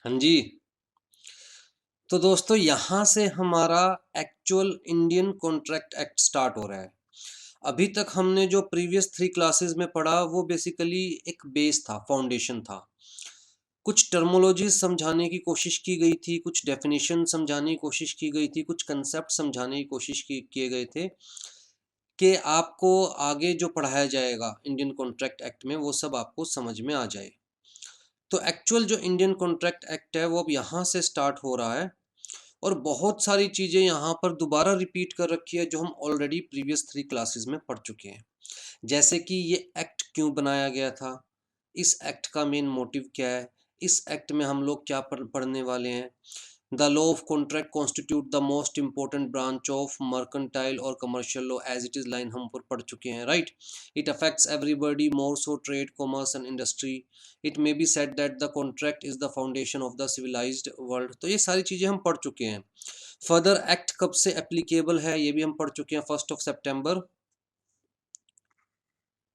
हाँ जी। तो दोस्तों यहाँ से हमारा actual Indian contract act start हो रहा है। अभी तक हमने जो प्रीवियस 3 क्लासेस में पढ़ा वो बेसिकली एक बेस था, फाउंडेशन था। कुछ टर्मोलॉजीज समझाने की कोशिश की गई थी, कुछ डेफिनेशन समझाने की कोशिश की गई थी, कुछ कंसेप्ट समझाने की कोशिश किए गए थे कि आपको आगे जो पढ़ाया जाएगा इंडियन कॉन्ट्रैक्ट एक्ट में वो सब आपको समझ में आ जाए। तो एक्चुअल जो इंडियन कॉन्ट्रैक्ट एक्ट है वो अब यहाँ से स्टार्ट हो रहा है और बहुत सारी चीज़ें यहाँ पर दोबारा रिपीट कर रखी है जो हम ऑलरेडी प्रीवियस 3 क्लासेस में पढ़ चुके हैं। जैसे कि ये एक्ट क्यों बनाया गया था, इस एक्ट का मेन मोटिव क्या है, इस एक्ट में हम लोग क्या पढ़ने वाले हैं। The law of contract constitute the most important branch of mercantile और commercial law as it is line हम पर पढ़ चुके हैं, right. It affects everybody more so trade commerce and industry. It may be said that the contract is the foundation of the civilised world. तो ये सारी चीज़ें हम पढ़ चुके हैं। फर्दर एक्ट कब से एप्लीकेबल है ये भी हम पढ़ चुके हैं, 1 सितंबर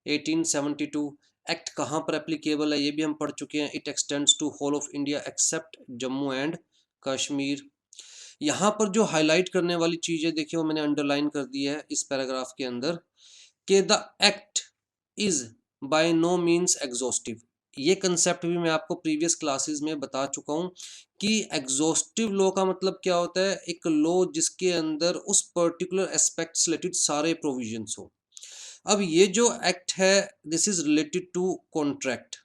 1872। एक्ट कहाँ पर एप्लीकेबल है ये भी हम पढ़ चुके हैं। It extends to whole of India except Jammu and Kashmir. यहाँ पर जो हाईलाइट करने वाली चीज़ है देखिए वो मैंने अंडरलाइन कर दी है इस पैराग्राफ के अंदर कि the act is by no means exhaustive. ये कंसेप्ट भी मैं आपको प्रीवियस क्लासेस में बता चुका हूँ कि एग्जॉस्टिव लॉ का मतलब क्या होता है, एक लॉ जिसके अंदर उस पर्टिकुलर एस्पेक्ट से रिलेटेड सारे प्रोविजंस हो। अब ये जो एक्ट है this is related to contract.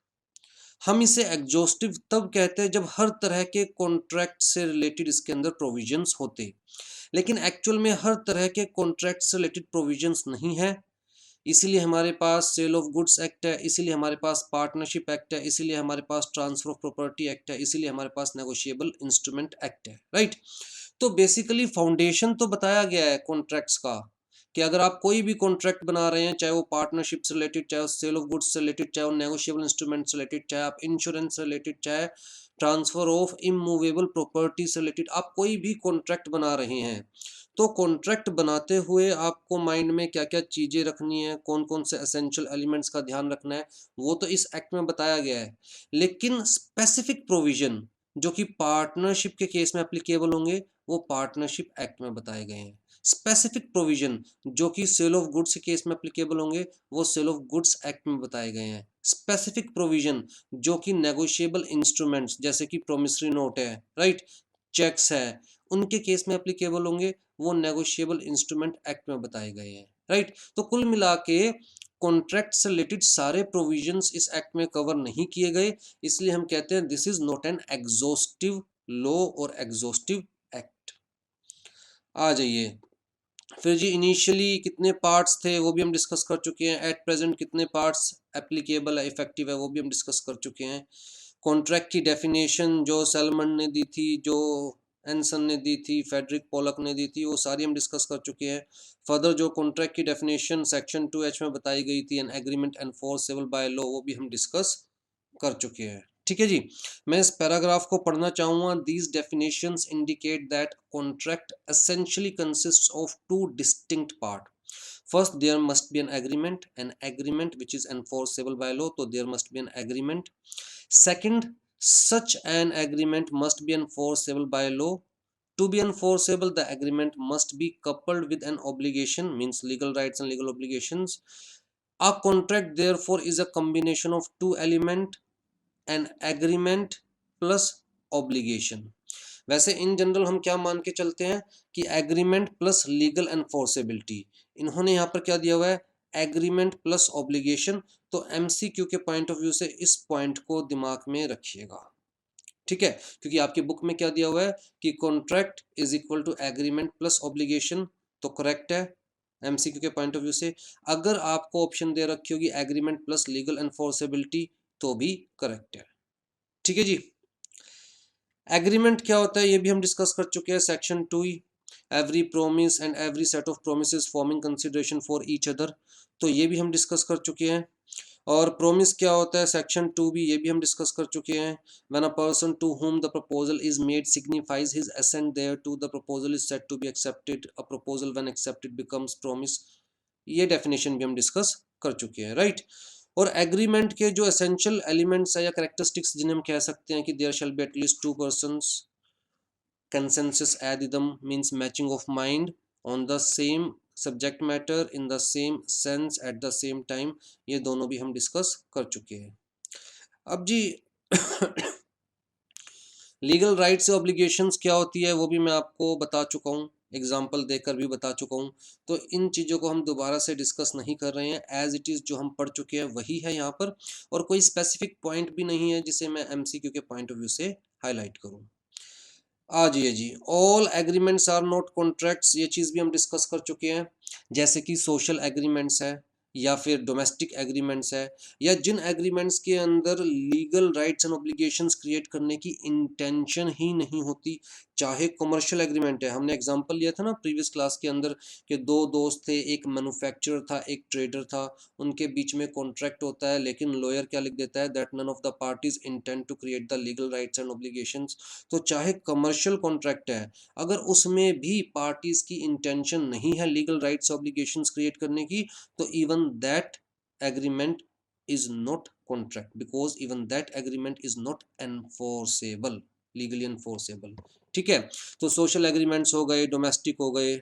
हम इसे एग्जॉस्टिव तब कहते हैं जब हर तरह के कॉन्ट्रैक्ट से रिलेटेड इसके अंदर प्रोविजंस होते, लेकिन एक्चुअल में हर तरह के कॉन्ट्रैक्ट से रिलेटेड प्रोविजंस नहीं है। इसीलिए हमारे पास सेल ऑफ गुड्स एक्ट है, इसीलिए हमारे पास पार्टनरशिप एक्ट है, इसीलिए हमारे पास ट्रांसफर ऑफ प्रॉपर्टी एक्ट है, इसीलिए हमारे पास नेगोशिएबल इंस्ट्रूमेंट एक्ट है, राइट। तो बेसिकली फाउंडेशन तो बताया गया है कॉन्ट्रैक्ट्स का कि अगर आप कोई भी कॉन्ट्रैक्ट बना रहे हैं, चाहे वो पार्टनरशिप से रिलेटेड, चाहे वो सेल ऑफ गुड्स से रिलेटेड, चाहे वो नेगोशिएबल इंस्ट्रूमेंट से रिलेटेड, चाहे आप इंश्योरेंस से रिलेटेड, चाहे ट्रांसफर ऑफ इमूवेबल प्रॉपर्टी से रिलेटेड, आप कोई भी कॉन्ट्रैक्ट बना रहे हैं तो कॉन्ट्रैक्ट बनाते हुए आपको माइंड में क्या क्या चीज़ें रखनी है, कौन कौन से एसेंशियल एलिमेंट्स का ध्यान रखना है, वो तो इस एक्ट में बताया गया है। लेकिन स्पेसिफिक प्रोविजन जो कि पार्टनरशिप के केस में एप्लीकेबल होंगे वो पार्टनरशिप एक्ट में बताए गए हैं। स्पेसिफिक प्रोविजन जो कि सेल ऑफ गुड्स के केस में एप्लीकेबल होंगे वो सेल ऑफ गुड्स एक्ट में बताए गए हैं। स्पेसिफिक प्रोविजन जो कि नेगोशिएबल इंस्ट्रूमेंट्स जैसे कि प्रोमिसरी नोट है, राइट, चेक्स है, उनके केस में एप्लीकेबल होंगे वो नेगोशिएबल इंस्ट्रूमेंट एक्ट में बताए गए हैं, राइट। तो कुल मिला के कॉन्ट्रैक्ट से रिलेटेड सारे प्रोविजंस इस एक्ट में कवर नहीं किए गए, इसलिए हम कहते हैं this is not N exhaustive law और एग्जॉस्टिव एक्ट। आ जाइए फिर जी, इनिशियली कितने पार्ट्स थे वो भी हम डिस्कस कर चुके हैं। एट प्रेजेंट कितने पार्ट्स एप्लीकेबल है, इफेक्टिव है, वो भी हम डिस्कस कर चुके हैं। कॉन्ट्रैक्ट की डेफिनेशन जो सेलमन ने दी थी, जो एनसन ने दी थी, फेडरिक पोलक ने दी थी, वो सारी हम डिस्कस कर चुके हैं। फर्दर जो कॉन्ट्रैक्ट की डेफिनेशन सेक्शन 2H में बताई गई थी, an agreement enforceable by law, वो भी हम डिस्कस कर चुके हैं। ठीक है जी, मैं इस पैराग्राफ को पढ़ना चाहूँगा। These definitions indicate that contract essentially consists of two distinct part. First, there must be an agreement which is enforceable by law. So there must be an agreement. Second, such an agreement must be enforceable by law. To be enforceable, the agreement must be coupled with an obligation, means legal rights and legal obligations. A contract, therefore, is a combination of two elements, an agreement plus obligation. वैसे in general हम क्या मान के चलते हैं कि agreement plus legal enforceability, इन्होंने यहाँ पर क्या दिया हुआ है, एग्रीमेंट प्लस ऑब्लिगेशन। तो एमसीक्यू के पॉइंट ऑफ व्यू से इस पॉइंट को दिमाग में रखिएगा, ठीक है, क्योंकि आपकी बुक में क्या दिया हुआ है कि contract is equal to agreement plus obligation, तो करेक्ट है एमसीक्यू के पॉइंट ऑफ व्यू से। अगर आपको ऑप्शन दे रखी होगी एग्रीमेंट प्लस लीगल एनफोर्सेबिलिटी तो भी करेक्ट है, ठीक है जी। एग्रीमेंट क्या होता है ये भी हम डिस्कस कर चुके हैं, section 2 he, every promise and every set of promises forming consideration for each other, तो ये भी हम डिस्कस कर चुके हैं। और प्रोमिस क्या होता है, सेक्शन 2 भी, ये भी हम डिस्कस कर चुके हैं। When a person to whom the proposal is made signifies his assent thereto, the proposal is said to be accepted. A proposal when accepted becomes promise, ये डेफिनेशन भी हम डिस्कस कर चुके हैं, राइट। और एग्रीमेंट के जो एसेंशियल एलिमेंट्स है या कैरेक्टरिस्टिक्स जिन्हें हम कह सकते हैं कि there shall be at least 2 persons, consensus ad idem means matching of mind on the same subject matter in the same sense at the same time, ये दोनों भी हम डिस्कस कर चुके हैं। अब जी लीगल राइट्स और ऑब्लिगेशंस क्या होती है वो भी मैं आपको बता चुका हूँ, एग्जाम्पल देकर भी बता चुका हूँ, तो इन चीज़ों को हम दोबारा से डिस्कस नहीं कर रहे हैं, एज इट इज़ जो हम पढ़ चुके हैं वही है यहाँ पर, और कोई स्पेसिफिक पॉइंट भी नहीं है जिसे मैं एमसीक्यू के पॉइंट ऑफ व्यू से हाईलाइट करूँ। आ जाइए जी, all agreements are not contracts, ये चीज़ भी हम डिस्कस कर चुके हैं, जैसे कि सोशल एग्रीमेंट्स है या फिर डोमेस्टिक एग्रीमेंट्स है, या जिन एग्रीमेंट्स के अंदर legal rights and obligations create करने की इंटेंशन ही नहीं होती, चाहे कमर्शियल एग्रीमेंट है। हमने एग्जांपल लिया था ना प्रीवियस क्लास के अंदर कि दो दोस्त थे, एक मैन्युफैक्चरर था एक ट्रेडर था, उनके बीच में कॉन्ट्रैक्ट होता है, लेकिन लॉयर क्या लिख देता है, that none of the parties intend to create the legal rights and obligations. तो चाहे कमर्शियल कॉन्ट्रैक्ट है, अगर उसमें भी पार्टीज की इंटेंशन नहीं है लीगल राइट्स ऑब्लिगेशंस क्रिएट करने की, तो even that agreement is not contract, because even that agreement is not enforceable, legally enforceable। ठीक है, तो सोशल एग्रीमेंट्स हो गए, डोमेस्टिक हो गए।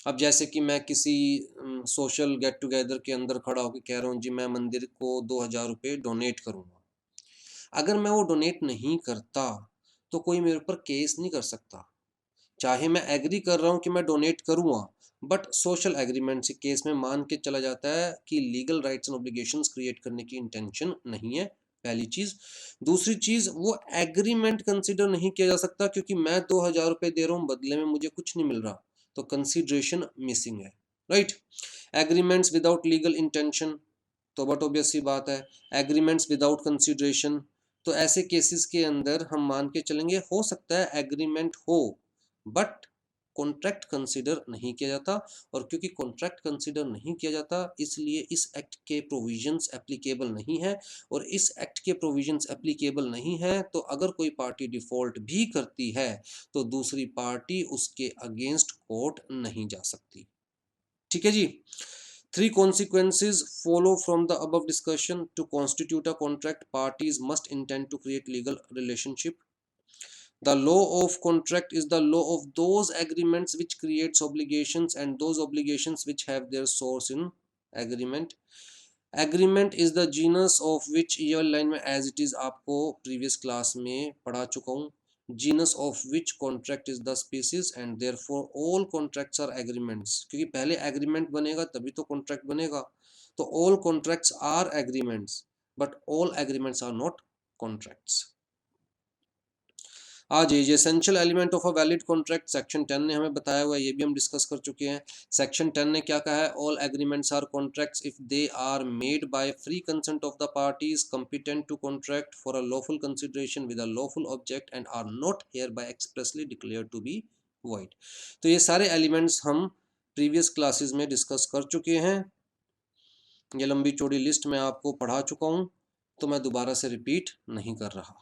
अब जैसे कि मैं किसी सोशल गेट टुगेदर के अंदर खड़ा होकर कह रहा हूँ जी मैं मंदिर को 2000 रुपये डोनेट करूँगा, अगर मैं वो डोनेट नहीं करता तो कोई मेरे ऊपर केस नहीं कर सकता, चाहे मैं एग्री कर रहा हूँ कि मैं डोनेट करूँगा, बट सोशल एग्रीमेंट से केस में मान के चला जाता है कि legal rights and obligations create करने की इंटेंशन नहीं है, पहली चीज। दूसरी चीज, वो एग्रीमेंट कंसिडर नहीं किया जा सकता क्योंकि मैं 2000 रुपये दे रहा हूँ, बदले में मुझे कुछ नहीं मिल रहा, तो कंसिडरेशन मिसिंग है, right. Agreements without legal intention, तो बट ऑब्वियस सी बात है, एग्रीमेंट्स विदाउट कंसिडरेशन, तो ऐसे केसेस के अंदर हम मान के चलेंगे हो सकता है एग्रीमेंट हो बट कॉन्ट्रैक्ट कंसिडर नहीं किया जाता, और क्योंकि कॉन्ट्रैक्ट कंसिडर नहीं किया जाता इसलिए इस एक्ट के प्रोविजंस एप्लीकेबल नहीं है, और इस एक्ट के प्रोविजंस एप्लीकेबल नहीं है तो अगर कोई पार्टी डिफॉल्ट भी करती है तो दूसरी पार्टी उसके अगेंस्ट कोर्ट नहीं जा सकती। ठीक है जी। 3 consequences follow from the above discussion. To constitute a contract, parties must intend to create legal relationship. The law of contract is the law of those agreements which creates obligations and those obligations which have their source in agreement. Agreement is the genus of which ये line में as it is आपको previous class में पढ़ा चुका हूँ, genus of which contract is the species and therefore all contracts are agreements, क्योंकि पहले agreement बनेगा तभी तो contract बनेगा, तो all contracts are agreements but all agreements are not contracts। आज ये essential element of a valid contract section 10 ने हमें बताया हुआ है, ये भी हम डिस्कस कर चुके हैं। सेक्शन 10 ने क्या कहा है, all agreements are contracts if they are made by free consent of the parties competent to contract for a lawful consideration with a lawful object and are not hereby expressly declared to be void. तो ये सारे elements हम previous classes में discuss कर चुके हैं, ये लंबी चौड़ी लिस्ट में आपको पढ़ा चुका हूँ, तो मैं दोबारा से रिपीट नहीं कर रहा।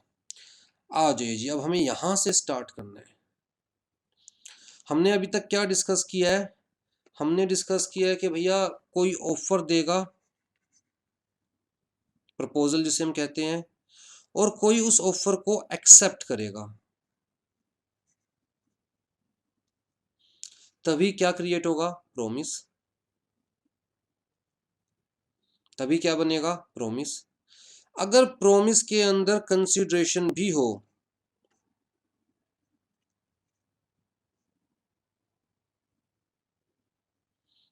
आ जाइए जी, अब हमें यहां से स्टार्ट करना है। हमने अभी तक क्या डिस्कस किया है, हमने डिस्कस किया है कि भैया कोई ऑफर देगा, प्रपोजल जिसे हम कहते हैं, और कोई उस ऑफर को एक्सेप्ट करेगा, तभी क्या क्रिएट होगा, प्रॉमिस। तभी क्या बनेगा, प्रॉमिस। अगर प्रॉमिस के अंदर कंसीडरेशन भी हो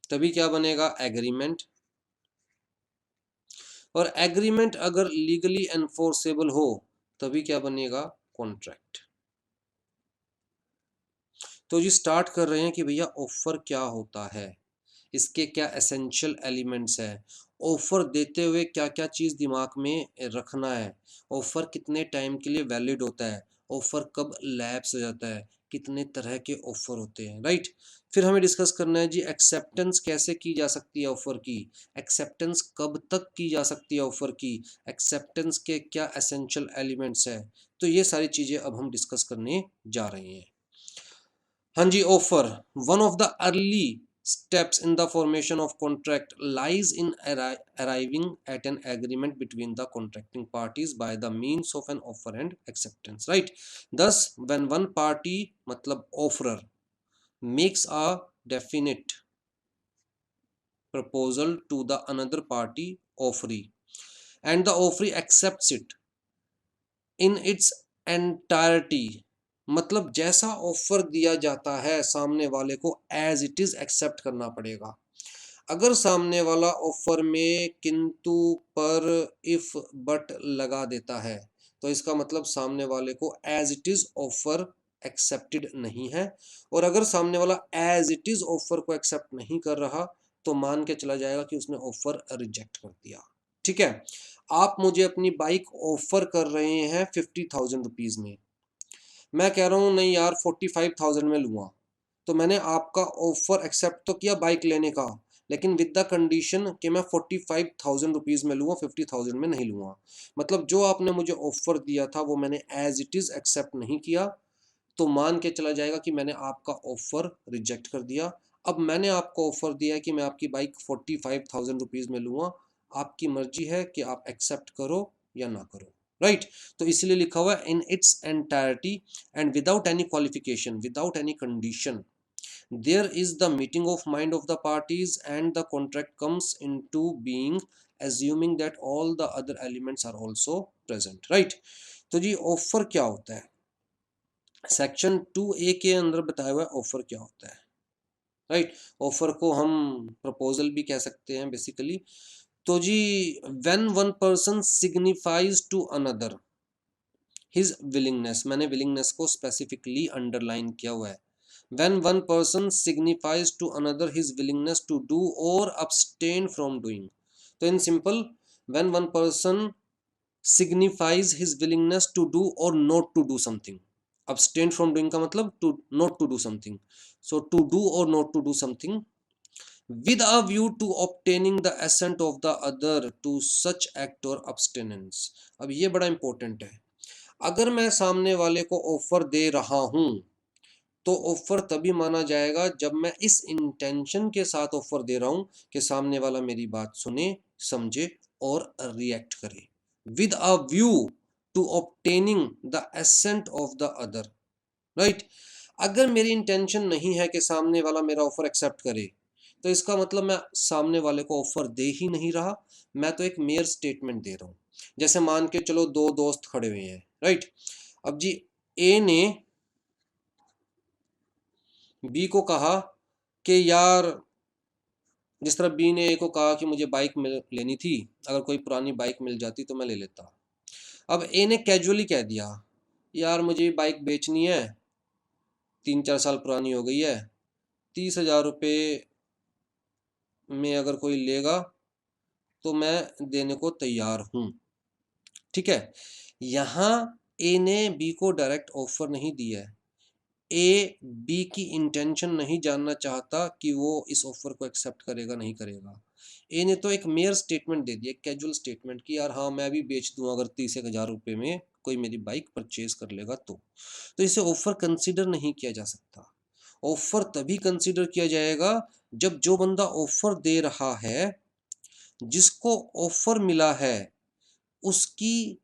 तभी क्या बनेगा, एग्रीमेंट। और एग्रीमेंट अगर लीगली एनफोर्सेबल हो तभी क्या बनेगा, कॉन्ट्रैक्ट। तो जी स्टार्ट कर रहे हैं कि भैया ऑफर क्या होता है, इसके क्या एसेंशियल एलिमेंट्स है, ऑफर देते हुए क्या क्या चीज़ दिमाग में रखना है, ऑफर कितने टाइम के लिए वैलिड होता है, ऑफर कब लैप्स हो जाता है, कितने तरह के ऑफर होते हैं, राइट। फिर हमें डिस्कस करना है जी एक्सेप्टेंस कैसे की जा सकती है ऑफर की, एक्सेप्टेंस कब तक की जा सकती है ऑफर की, एक्सेप्टेंस के क्या एसेंशियल एलिमेंट्स है, तो ये सारी चीज़ें अब हम डिस्कस करने जा रहे हैं। हाँ जी, offer one of the early steps in the formation of contract lies in arriving at an agreement between the contracting parties by the means of an offer and acceptance, right? Thus when one party मतलब offerer makes a definite proposal to the another party offeree and the offeree accepts it in its entirety, मतलब जैसा offer दिया जाता है सामने वाले को as it is accept करना पड़ेगा। अगर सामने वाला ऑफर में किंतु पर इफ बट लगा देता है तो इसका मतलब सामने वाले को as it is offer accepted नहीं है, और अगर सामने वाला एज इट इज ऑफर को एक्सेप्ट नहीं कर रहा तो मान के चला जाएगा कि उसने ऑफर रिजेक्ट कर दिया। ठीक है, आप मुझे अपनी बाइक ऑफर कर रहे हैं 50,000 रुपीज में, मैं कह रहा हूँ नहीं यार 45,000 में लूँगा, तो मैंने आपका ऑफर एक्सेप्ट तो किया बाइक लेने का, लेकिन विद द कंडीशन कि मैं 45,000 रुपीज़ में लूँगा, 50,000 में नहीं लूँगा। मतलब जो आपने मुझे ऑफर दिया था वो मैंने एज इट इज़ एक्सेप्ट नहीं किया, तो मान के चला जाएगा कि मैंने आपका ऑफर रिजेक्ट कर दिया। अब मैंने आपको ऑफर दिया है कि मैं आपकी बाइक 45,000 रुपीज़ में लूँगा, आपकी मर्जी है कि आप एक्सेप्ट करो या ना करो, राइट? तो इसलिए लिखा हुआ है in its entirety and without any qualification, without any condition, there is the meeting of mind of the parties and the contract comes into being assuming that all the other elements are also present, right? तो जी offer क्या होता है, section 2A के अंदर बताया हुआ है ऑफर क्या होता है, राइट? ऑफर को हम प्रपोजल भी कह सकते हैं बेसिकली। तो जी when one person signifies to another his willingness, मैंने विलिंगनेस को स्पेसिफिकली अंडरलाइन किया हुआ है। When one person signifies to another his willingness to do or abstain from doing, तो in simple when one person signifies his willingness to do or not to do something, abstain from doing का मतलब to not to do something, so to do or not to do something with a view to obtaining the assent of the other to such act or abstinence। अब ये बड़ा important है, अगर मैं सामने वाले को ऑफर दे रहा हूं तो ऑफर तभी माना जाएगा जब मैं इस इंटेंशन के साथ ऑफर दे रहा हूं कि सामने वाला मेरी बात सुने, समझे और रिएक्ट करे with a view to obtaining the assent of the other, right? अगर मेरी इंटेंशन नहीं है कि सामने वाला मेरा ऑफर एक्सेप्ट करे तो इसका मतलब मैं सामने वाले को ऑफर दे ही नहीं रहा, मैं तो एक मेयर स्टेटमेंट दे रहा हूं। जैसे मान के चलो दो दोस्त खड़े हुए हैं, राइट? अब जी ए ने बी को कहा कि यार, जिस तरह बी ने ए को कहा कि मुझे बाइक लेनी थी, अगर कोई पुरानी बाइक मिल जाती तो मैं ले लेता। अब ए ने कैजुअली कह दिया यार मुझे बाइक बेचनी है, 3-4 साल पुरानी हो गई है, 30,000 रुपये में अगर कोई लेगा तो मैं देने को तैयार हूँ। ठीक है, यहाँ ए ने बी को डायरेक्ट ऑफर नहीं दिया है, ए बी की इंटेंशन नहीं जानना चाहता कि वो इस ऑफर को एक्सेप्ट करेगा नहीं करेगा। ए ने तो एक मेयर स्टेटमेंट दे दिया, कैजुअल स्टेटमेंट कि यार हाँ मैं भी बेच दूँ अगर 30,000 रुपये में कोई मेरी बाइक परचेज कर लेगा तो इसे ऑफर कंसिडर नहीं किया जा सकता। ऑफर तभी कंसिडर किया जाएगा जब जो बंदा ऑफर दे रहा है, जिसको ऑफर मिला है, उसकी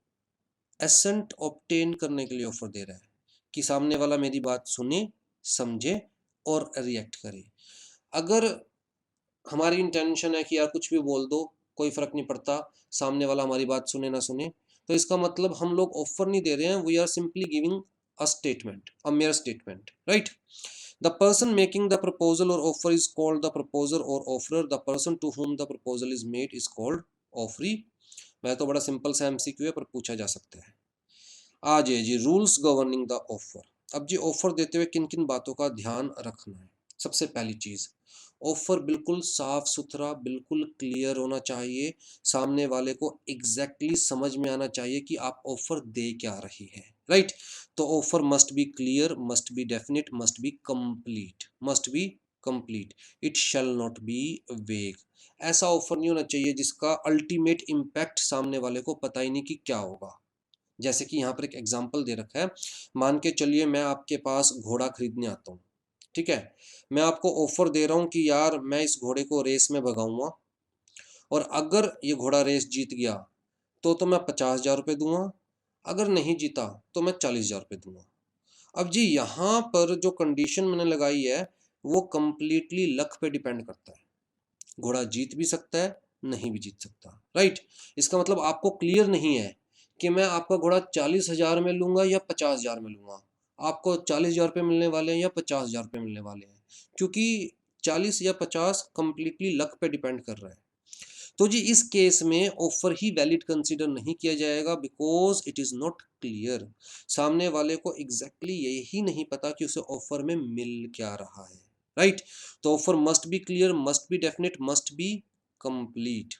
एसेंट ऑब्टेन करने के लिए ऑफर दे रहा है कि सामने वाला मेरी बात सुने, समझे और रिएक्ट करे। अगर हमारी इंटेंशन है कि यार कुछ भी बोल दो कोई फर्क नहीं पड़ता, सामने वाला हमारी बात सुने ना सुने, तो इसका मतलब हम लोग ऑफर नहीं दे रहे हैं, we are simply giving a statement, a mere statement, right? The person making the proposal और offer is called the proposer और offeror, the person to whom the proposal is made is called offeree. मैं तो बड़ा simple सा MCQ है पर पूछा जा सकता है। आ जाइए जी रूल्स गवर्निंग द ऑफर। अब जी ऑफर देते हुए किन किन बातों का ध्यान रखना है। सबसे पहली चीज, ऑफर बिल्कुल साफ सुथरा, बिल्कुल क्लियर होना चाहिए, सामने वाले को एग्जैक्टली समझ में आना चाहिए कि आप ऑफर दे क्या रही है, राइट? तो offer must B clear, must be definite, must be complete, must be complete, it shall not be वेग। ऐसा ऑफर नहीं होना चाहिए जिसका अल्टीमेट इम्पैक्ट सामने वाले को पता ही नहीं कि क्या होगा। जैसे कि यहाँ पर एक एग्जाम्पल दे रखा है, मान के चलिए मैं आपके पास घोड़ा खरीदने आता हूँ, ठीक है, मैं आपको ऑफर दे रहा हूँ कि यार मैं इस घोड़े को रेस में भगाऊंगा और अगर ये घोड़ा रेस जीत गया तो मैं 50,000 रुपये दूंगा, अगर नहीं जीता तो मैं 40,000 रुपये दूंगा। अब जी यहाँ पर जो कंडीशन मैंने लगाई है वो कंप्लीटली लक पे डिपेंड करता है, घोड़ा जीत भी सकता है नहीं भी जीत सकता, राइट। इसका मतलब आपको क्लियर नहीं है कि मैं आपका घोड़ा 40,000 में लूंगा या 50,000 में लूंगा, आपको 40,000 रुपये मिलने वाले हैं या 50,000 रुपये मिलने वाले हैं, क्योंकि 40 या 50 कंप्लीटली लक पे डिपेंड कर रहा है। तो जी इस केस में ऑफर ही वैलिड कंसीडर नहीं किया जाएगा, because it is not clear. सामने वाले को एग्जैक्टली यही नहीं पता कि उसे ऑफर में मिल क्या रहा है, राइट। तो offer must B clear, must be definite, must be complete.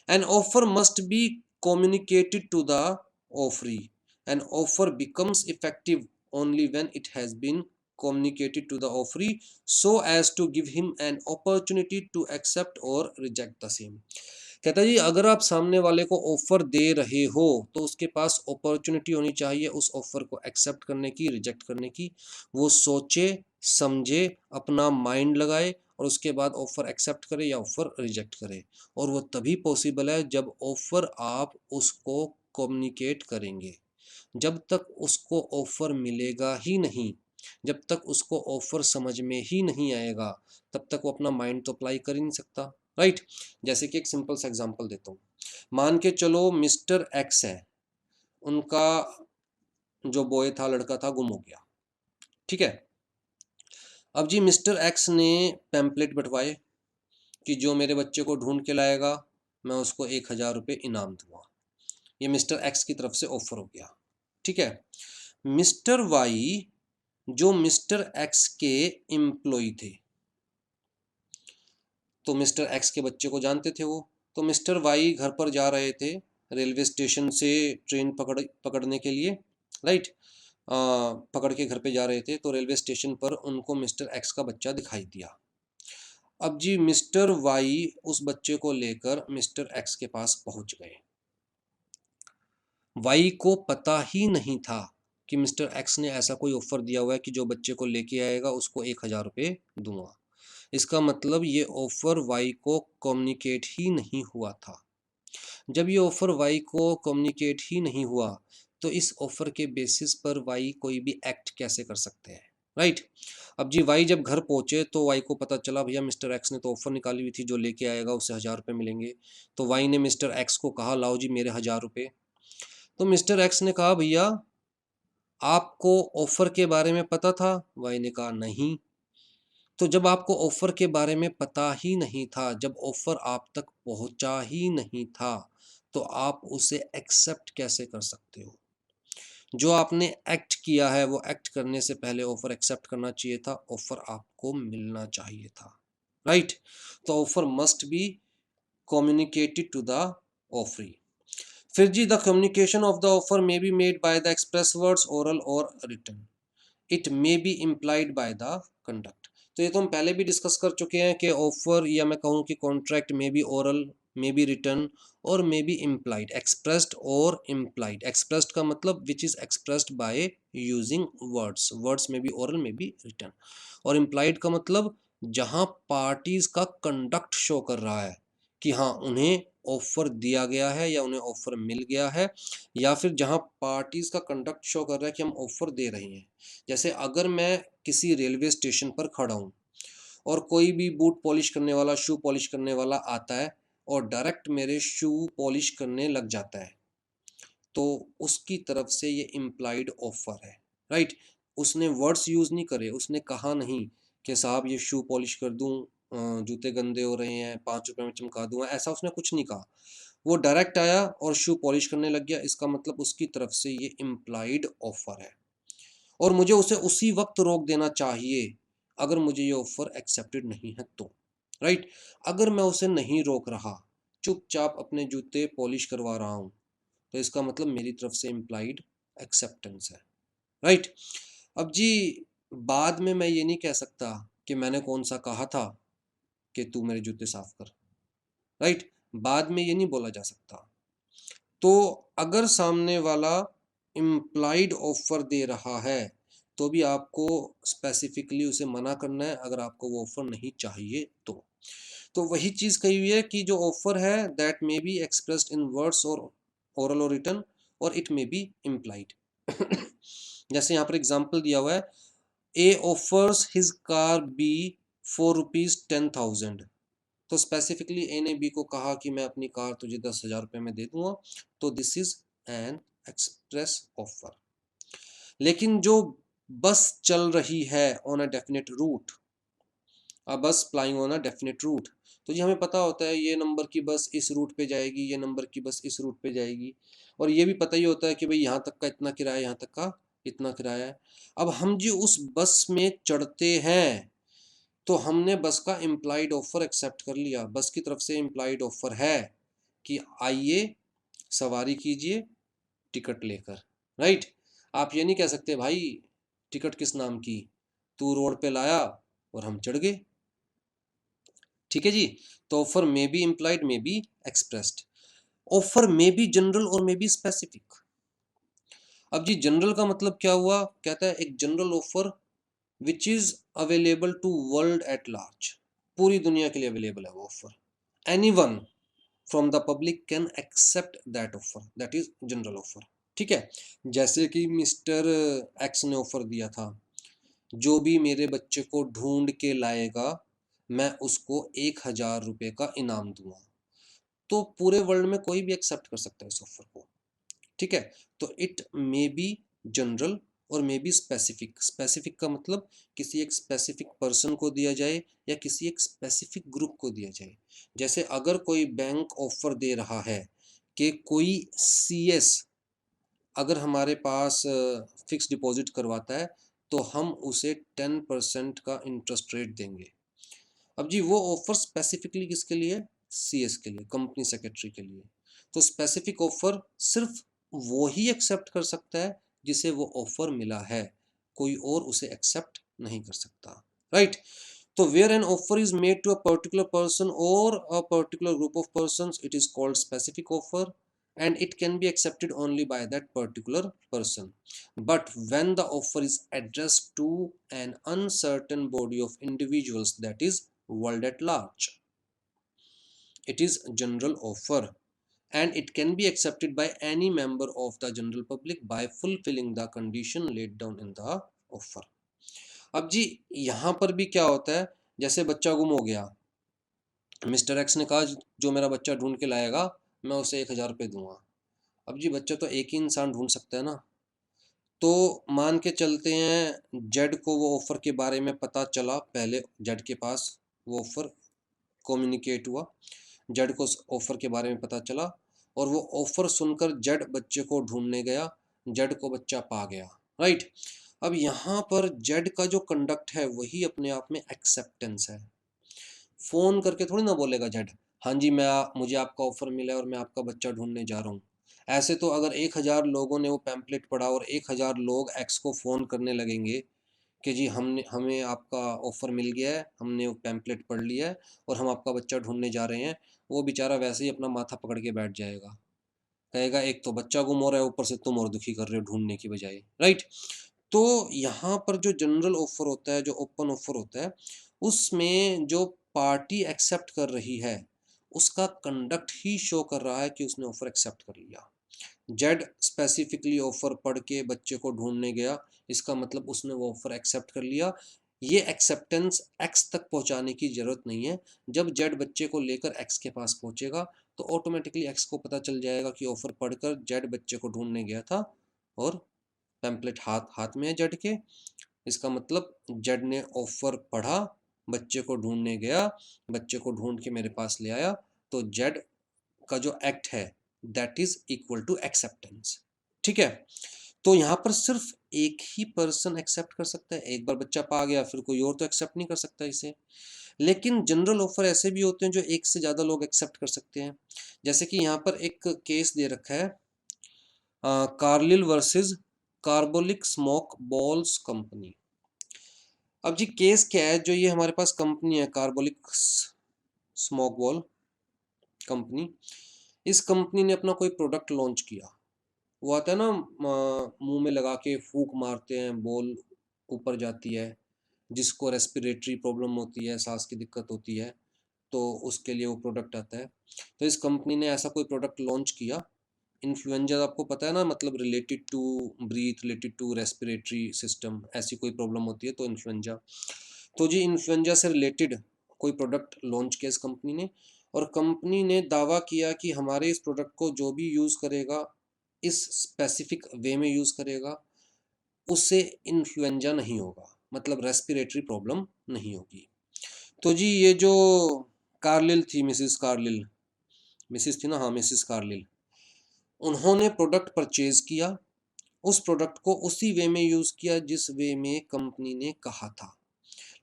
An offer must be communicated to the offeree. An offer becomes effective only when it has been communicated to the offeree so as to give him an opportunity to accept or reject the same. कहता है जी अगर आप सामने वाले को offer दे रहे हो तो उसके पास अपॉर्चुनिटी होनी चाहिए उस ऑफर को एक्सेप्ट करने की, रिजेक्ट करने की। वो सोचे समझे, अपना माइंड लगाए और उसके बाद ऑफर एक्सेप्ट करे या ऑफर रिजेक्ट करे। और वो तभी पॉसिबल है जब ऑफर आप उसको कम्युनिकेट करेंगे। जब तक उसको ऑफर मिलेगा ही नहीं, जब तक उसको ऑफर समझ में ही नहीं आएगा, तब तक वो अपना माइंड तो अप्लाई कर ही नहीं सकता, राइट। जैसे कि एक सिंपल सा एग्जांपल देता हूँ। मान के चलो मिस्टर एक्स है, उनका जो बॉय था, लड़का था, गुम हो गया, ठीक है। अब जी मिस्टर एक्स ने पैम्पलेट बंटवाए कि जो मेरे बच्चे को ढूंढ के लाएगा मैं उसको 1,000 रुपये इनाम दूंगा। ये मिस्टर एक्स की तरफ से ऑफर हो गया, ठीक है। मिस्टर वाई जो मिस्टर एक्स के एम्प्लॉय थे, तो मिस्टर एक्स के बच्चे को जानते थे वो, तो मिस्टर वाई घर पर जा रहे थे रेलवे स्टेशन से ट्रेन पकड़ने के लिए, राइट। पकड़ के घर पे जा रहे थे तो रेलवे स्टेशन पर उनको मिस्टर एक्स का बच्चा दिखाई दिया। अब जी मिस्टर वाई उस बच्चे को लेकर मिस्टर एक्स के पास पहुंच गए। वाई को पता ही नहीं था कि मिस्टर एक्स ने ऐसा कोई ऑफर दिया हुआ है कि जो बच्चे को लेके आएगा उसको 1,000 रुपये दूंगा। इसका मतलब ये ऑफर वाई को कम्युनिकेट ही नहीं हुआ था। जब ये ऑफर वाई को कम्युनिकेट ही नहीं हुआ तो इस ऑफर के बेसिस पर वाई कोई भी एक्ट कैसे कर सकते हैं, राइट। अब जी वाई जब घर पहुंचे तो वाई को पता चला भैया मिस्टर एक्स ने तो ऑफर निकाली हुई थी, जो लेके आएगा उसे 1,000 रुपये मिलेंगे। तो वाई ने मिस्टर एक्स को कहा लाओ जी मेरे 1,000 रुपये। तो मिस्टर एक्स ने कहा भैया आपको ऑफर के बारे में पता था? वाई ने कहा नहीं। तो जब आपको ऑफर के बारे में पता ही नहीं था, जब ऑफर आप तक पहुंचा ही नहीं था, तो आप उसे एक्सेप्ट कैसे कर सकते हो? जो आपने एक्ट किया है वो एक्ट करने से पहले ऑफर एक्सेप्ट करना चाहिए था, ऑफर आपको मिलना चाहिए था, राइट। तो offer must be communicated to the offeree. फिर जी the communication of the offer may be made by the express words, oral और written. It may be implied by the conduct. तो ये तो हम पहले भी डिस्कस कर चुके हैं कि ऑफर या मैं कहूँ कि contract may be oral, may be written और मे बी इम्प्लाइड, एक्सप्रेस्ड और इम्प्लाइड। एक्सप्रेस्ड का मतलब which is expressed by using words, words may be oral may be written. और इम्प्लाइड का मतलब जहां पार्टीज का कंडक्ट शो कर रहा है कि हाँ उन्हें ऑफर दिया गया है या उन्हें ऑफर मिल गया है, या फिर जहां पार्टीज का कंडक्ट शो कर रहा है कि हम ऑफर दे रहे हैं। जैसे अगर मैं किसी रेलवे स्टेशन पर खड़ा हूँ और कोई भी बूट पॉलिश करने वाला, शू पॉलिश करने वाला आता है और डायरेक्ट मेरे शू पॉलिश करने लग जाता है, तो उसकी तरफ से ये इम्प्लाइड ऑफर है, राइट। उसने वर्ड्स यूज नहीं करे, उसने कहा नहीं कि साहब ये शू पॉलिश कर दूं, जूते गंदे हो रहे हैं, 5 रुपए में चमका दूंगा, ऐसा उसने कुछ नहीं कहा। वो डायरेक्ट आया और शू पॉलिश करने लग गया, इसका मतलब उसकी तरफ से ये इम्प्लाइड ऑफर है और मुझे उसे उसी वक्त रोक देना चाहिए अगर मुझे ये ऑफर एक्सेप्टेड नहीं है तो, राइट। अगर मैं उसे नहीं रोक रहा, चुपचाप अपने जूते पॉलिश करवा रहा हूँ, तो इसका मतलब मेरी तरफ से इम्प्लाइड एक्सेप्टेंस है, राइट। अब जी बाद में मैं ये नहीं कह सकता कि मैंने कौन सा कहा था कि तू मेरे जूते साफ कर, राइट। बाद में ये नहीं बोला जा सकता। तो अगर सामने वाला इम्प्लाइड ऑफर दे रहा है तो भी आपको स्पेसिफिकली उसे मना करना है अगर आपको वो ऑफर नहीं चाहिए तो वही चीज़ कही हुई है कि जो ऑफर है that may be expressed in words और ओरल और रिटन और इट मे बी इम्प्लाइड। जैसे यहाँ पर एग्जाम्पल दिया हुआ है, A offers his car B for ₹10,000। तो स्पेसिफिकली ए ने बी को कहा कि मैं अपनी कार तुझे 10,000 रुपये में दे दूंगा, तो this is an express offer. लेकिन जो बस चल रही है on a definite route, a bus flying on a definite route, तो ये हमें पता होता है ये नंबर की बस इस रूट पे जाएगी, ये नंबर की बस इस रूट पे जाएगी, और ये भी पता ही होता है कि भाई यहाँ तक का इतना किराया, यहाँ तक का इतना किराया है। अब हम जी उस बस में चढ़ते हैं तो हमने बस का इम्प्लाइड ऑफर एक्सेप्ट कर लिया, बस की तरफ से इम्प्लाइड ऑफर है कि आइए सवारी कीजिए टिकट लेकर, राइट। आप ये नहीं कह सकते भाई टिकट किस नाम की, तू रोड पे लाया और हम चढ़ गए। ठीक है जी। तो offer may be implied may be expressed. Offer may B general और मे बी स्पेसिफिक। अब जी जनरल का मतलब क्या हुआ, कहता है एक general offer which is available to world at large, पूरी दुनिया के लिए अवेलेबल है वो offer. Any one from the public can accept that offer, that is general offer. ठीक है। जैसे कि मिस्टर एक्स ने ऑफर दिया था, जो भी मेरे बच्चे को ढूंढ के लाएगा मैं उसको 1,000 रुपये का इनाम दूंगा। तो पूरे वर्ल्ड में कोई भी एक्सेप्ट कर सकता है इस ऑफर को। ठीक है। तो इट मे बी जनरल और मे बी स्पेसिफिक। स्पेसिफिक का मतलब किसी एक स्पेसिफिक पर्सन को दिया जाए या किसी एक स्पेसिफिक ग्रुप को दिया जाए। जैसे अगर कोई बैंक ऑफर दे रहा है कि कोई सीएस अगर हमारे पास फिक्स डिपॉजिट करवाता है तो हम उसे 10% का इंटरेस्ट रेट देंगे। अब जी वो ऑफर स्पेसिफिकली किसके लिए, सीएस के लिए, कंपनी सेक्रेटरी के लिए। तो स्पेसिफिक ऑफर सिर्फ वो ही एक्सेप्ट कर सकता है जिसे वो ऑफर मिला है, कोई और उसे एक्सेप्ट नहीं कर सकता, राइट। तो where an offer is made to a particular person और a particular group of persons it is called specific offer and it can be accepted only by that particular person. But when the offer is addressed to an uncertain body of individuals, that is world at large, it is general offer and it can be accepted by any member of the general public by fulfilling the condition laid down in the offer. अब जी यहाँ पर भी क्या होता है, जैसे बच्चा गुम हो गया, मिस्टर एक्स ने कहा जो मेरा बच्चा ढूंढ के लाएगा मैं उसे 1,000 रुपये दूंगा। अब जी बच्चा तो एक ही इंसान ढूंढ सकता है ना, तो मान के चलते हैं जेड को वो ऑफर के बारे में पता चला, पहले जेड के पास वो ऑफर कम्युनिकेट हुआ, जेड को ऑफर के बारे में पता चला और वो ऑफर सुनकर जेड बच्चे को ढूंढने गया, जेड को बच्चा पा गया, राइट। अब यहाँ पर जेड का जो कंडक्ट है वही अपने आप में एक्सेप्टेंस है। फोन करके थोड़ी ना बोलेगा जेड, हाँ जी मुझे आपका ऑफर मिला है और मैं आपका बच्चा ढूंढने जा रहा हूँ। ऐसे तो अगर 1,000 लोगों ने वो पैम्पलेट पढ़ा और 1,000 लोग एक्स को फ़ोन करने लगेंगे कि जी हमने हमें आपका ऑफ़र मिल गया है, हमने वो पैम्पलेट पढ़ लिया है और हम आपका बच्चा ढूंढने जा रहे हैं, वो बेचारा वैसे ही अपना माथा पकड़ के बैठ जाएगा, कहेगा एक तो बच्चा गुम हो रहा है ऊपर से तुम और दुखी कर रहे हो ढूंढने की बजाय, राइट। तो यहाँ पर जो जनरल ऑफर होता है, जो ओपन ऑफर होता है, उसमें जो पार्टी एक्सेप्ट कर रही है उसका कंडक्ट ही शो कर रहा है कि उसने ऑफर एक्सेप्ट कर लिया। जेड स्पेसिफिकली ऑफर पढ़ के बच्चे को ढूंढने गया, इसका मतलब उसने वो ऑफर एक्सेप्ट कर लिया। ये एक्सेप्टेंस एक्स तक पहुंचाने की जरूरत नहीं है। जब जेड बच्चे को लेकर एक्स के पास पहुंचेगा तो ऑटोमेटिकली एक्स को पता चल जाएगा कि ऑफर पढ़कर जेड बच्चे को ढूंढने गया था और पैम्पलेट हाथ हाथ में है जेड के। इसका मतलब जेड ने ऑफर पढ़ा, बच्चे को ढूंढने गया, बच्चे को ढूंढ के मेरे पास ले आया, तो जेड का जो एक्ट है that is equal to acceptance. ठीक है। तो यहाँ पर सिर्फ एक ही पर्सन एक्सेप्ट कर सकता है, एक बार बच्चा पा गया फिर कोई और तो एक्सेप्ट नहीं कर सकता इसे। लेकिन जनरल ऑफर ऐसे भी होते हैं जो एक से ज्यादा लोग एक्सेप्ट कर सकते हैं। जैसे कि यहाँ पर एक केस दे रखा है, Carlill versus carbolic smoke balls company. अब जी केस क्या है, जो ये हमारे पास कंपनी है कार्बोलिक स्मोक बॉल कंपनी, इस कंपनी ने अपना कोई प्रोडक्ट लॉन्च किया। वो आता है ना मुंह में लगा के फूंक मारते हैं बॉल, ऊपर जाती है, जिसको रेस्पिरेटरी प्रॉब्लम होती है, सांस की दिक्कत होती है, तो उसके लिए वो प्रोडक्ट आता है। तो इस कंपनी ने ऐसा कोई प्रोडक्ट लॉन्च किया। इन्फ्लुएंजा आपको पता है ना, मतलब related to breath, related to respiratory system, ऐसी कोई प्रॉब्लम होती है तो इन्फ्लुएंजा। तो जी इन्फ्लुएंजा से रिलेटेड कोई प्रोडक्ट लॉन्च किया इस कंपनी ने, और कंपनी ने दावा किया कि हमारे इस प्रोडक्ट को जो भी यूज़ करेगा, इस स्पेसिफिक वे में यूज़ करेगा, उससे इन्फ्लुएंजा नहीं होगा, मतलब रेस्पिरेटरी प्रॉब्लम नहीं होगी। तो जी ये जो कार्लिल थी, मिसिस कार्लिल, मिसिस थी ना, हाँ मिसिस कार्लिल, उन्होंने प्रोडक्ट परचेज किया, उस प्रोडक्ट को उसी वे में यूज़ किया जिस वे में कंपनी ने कहा था,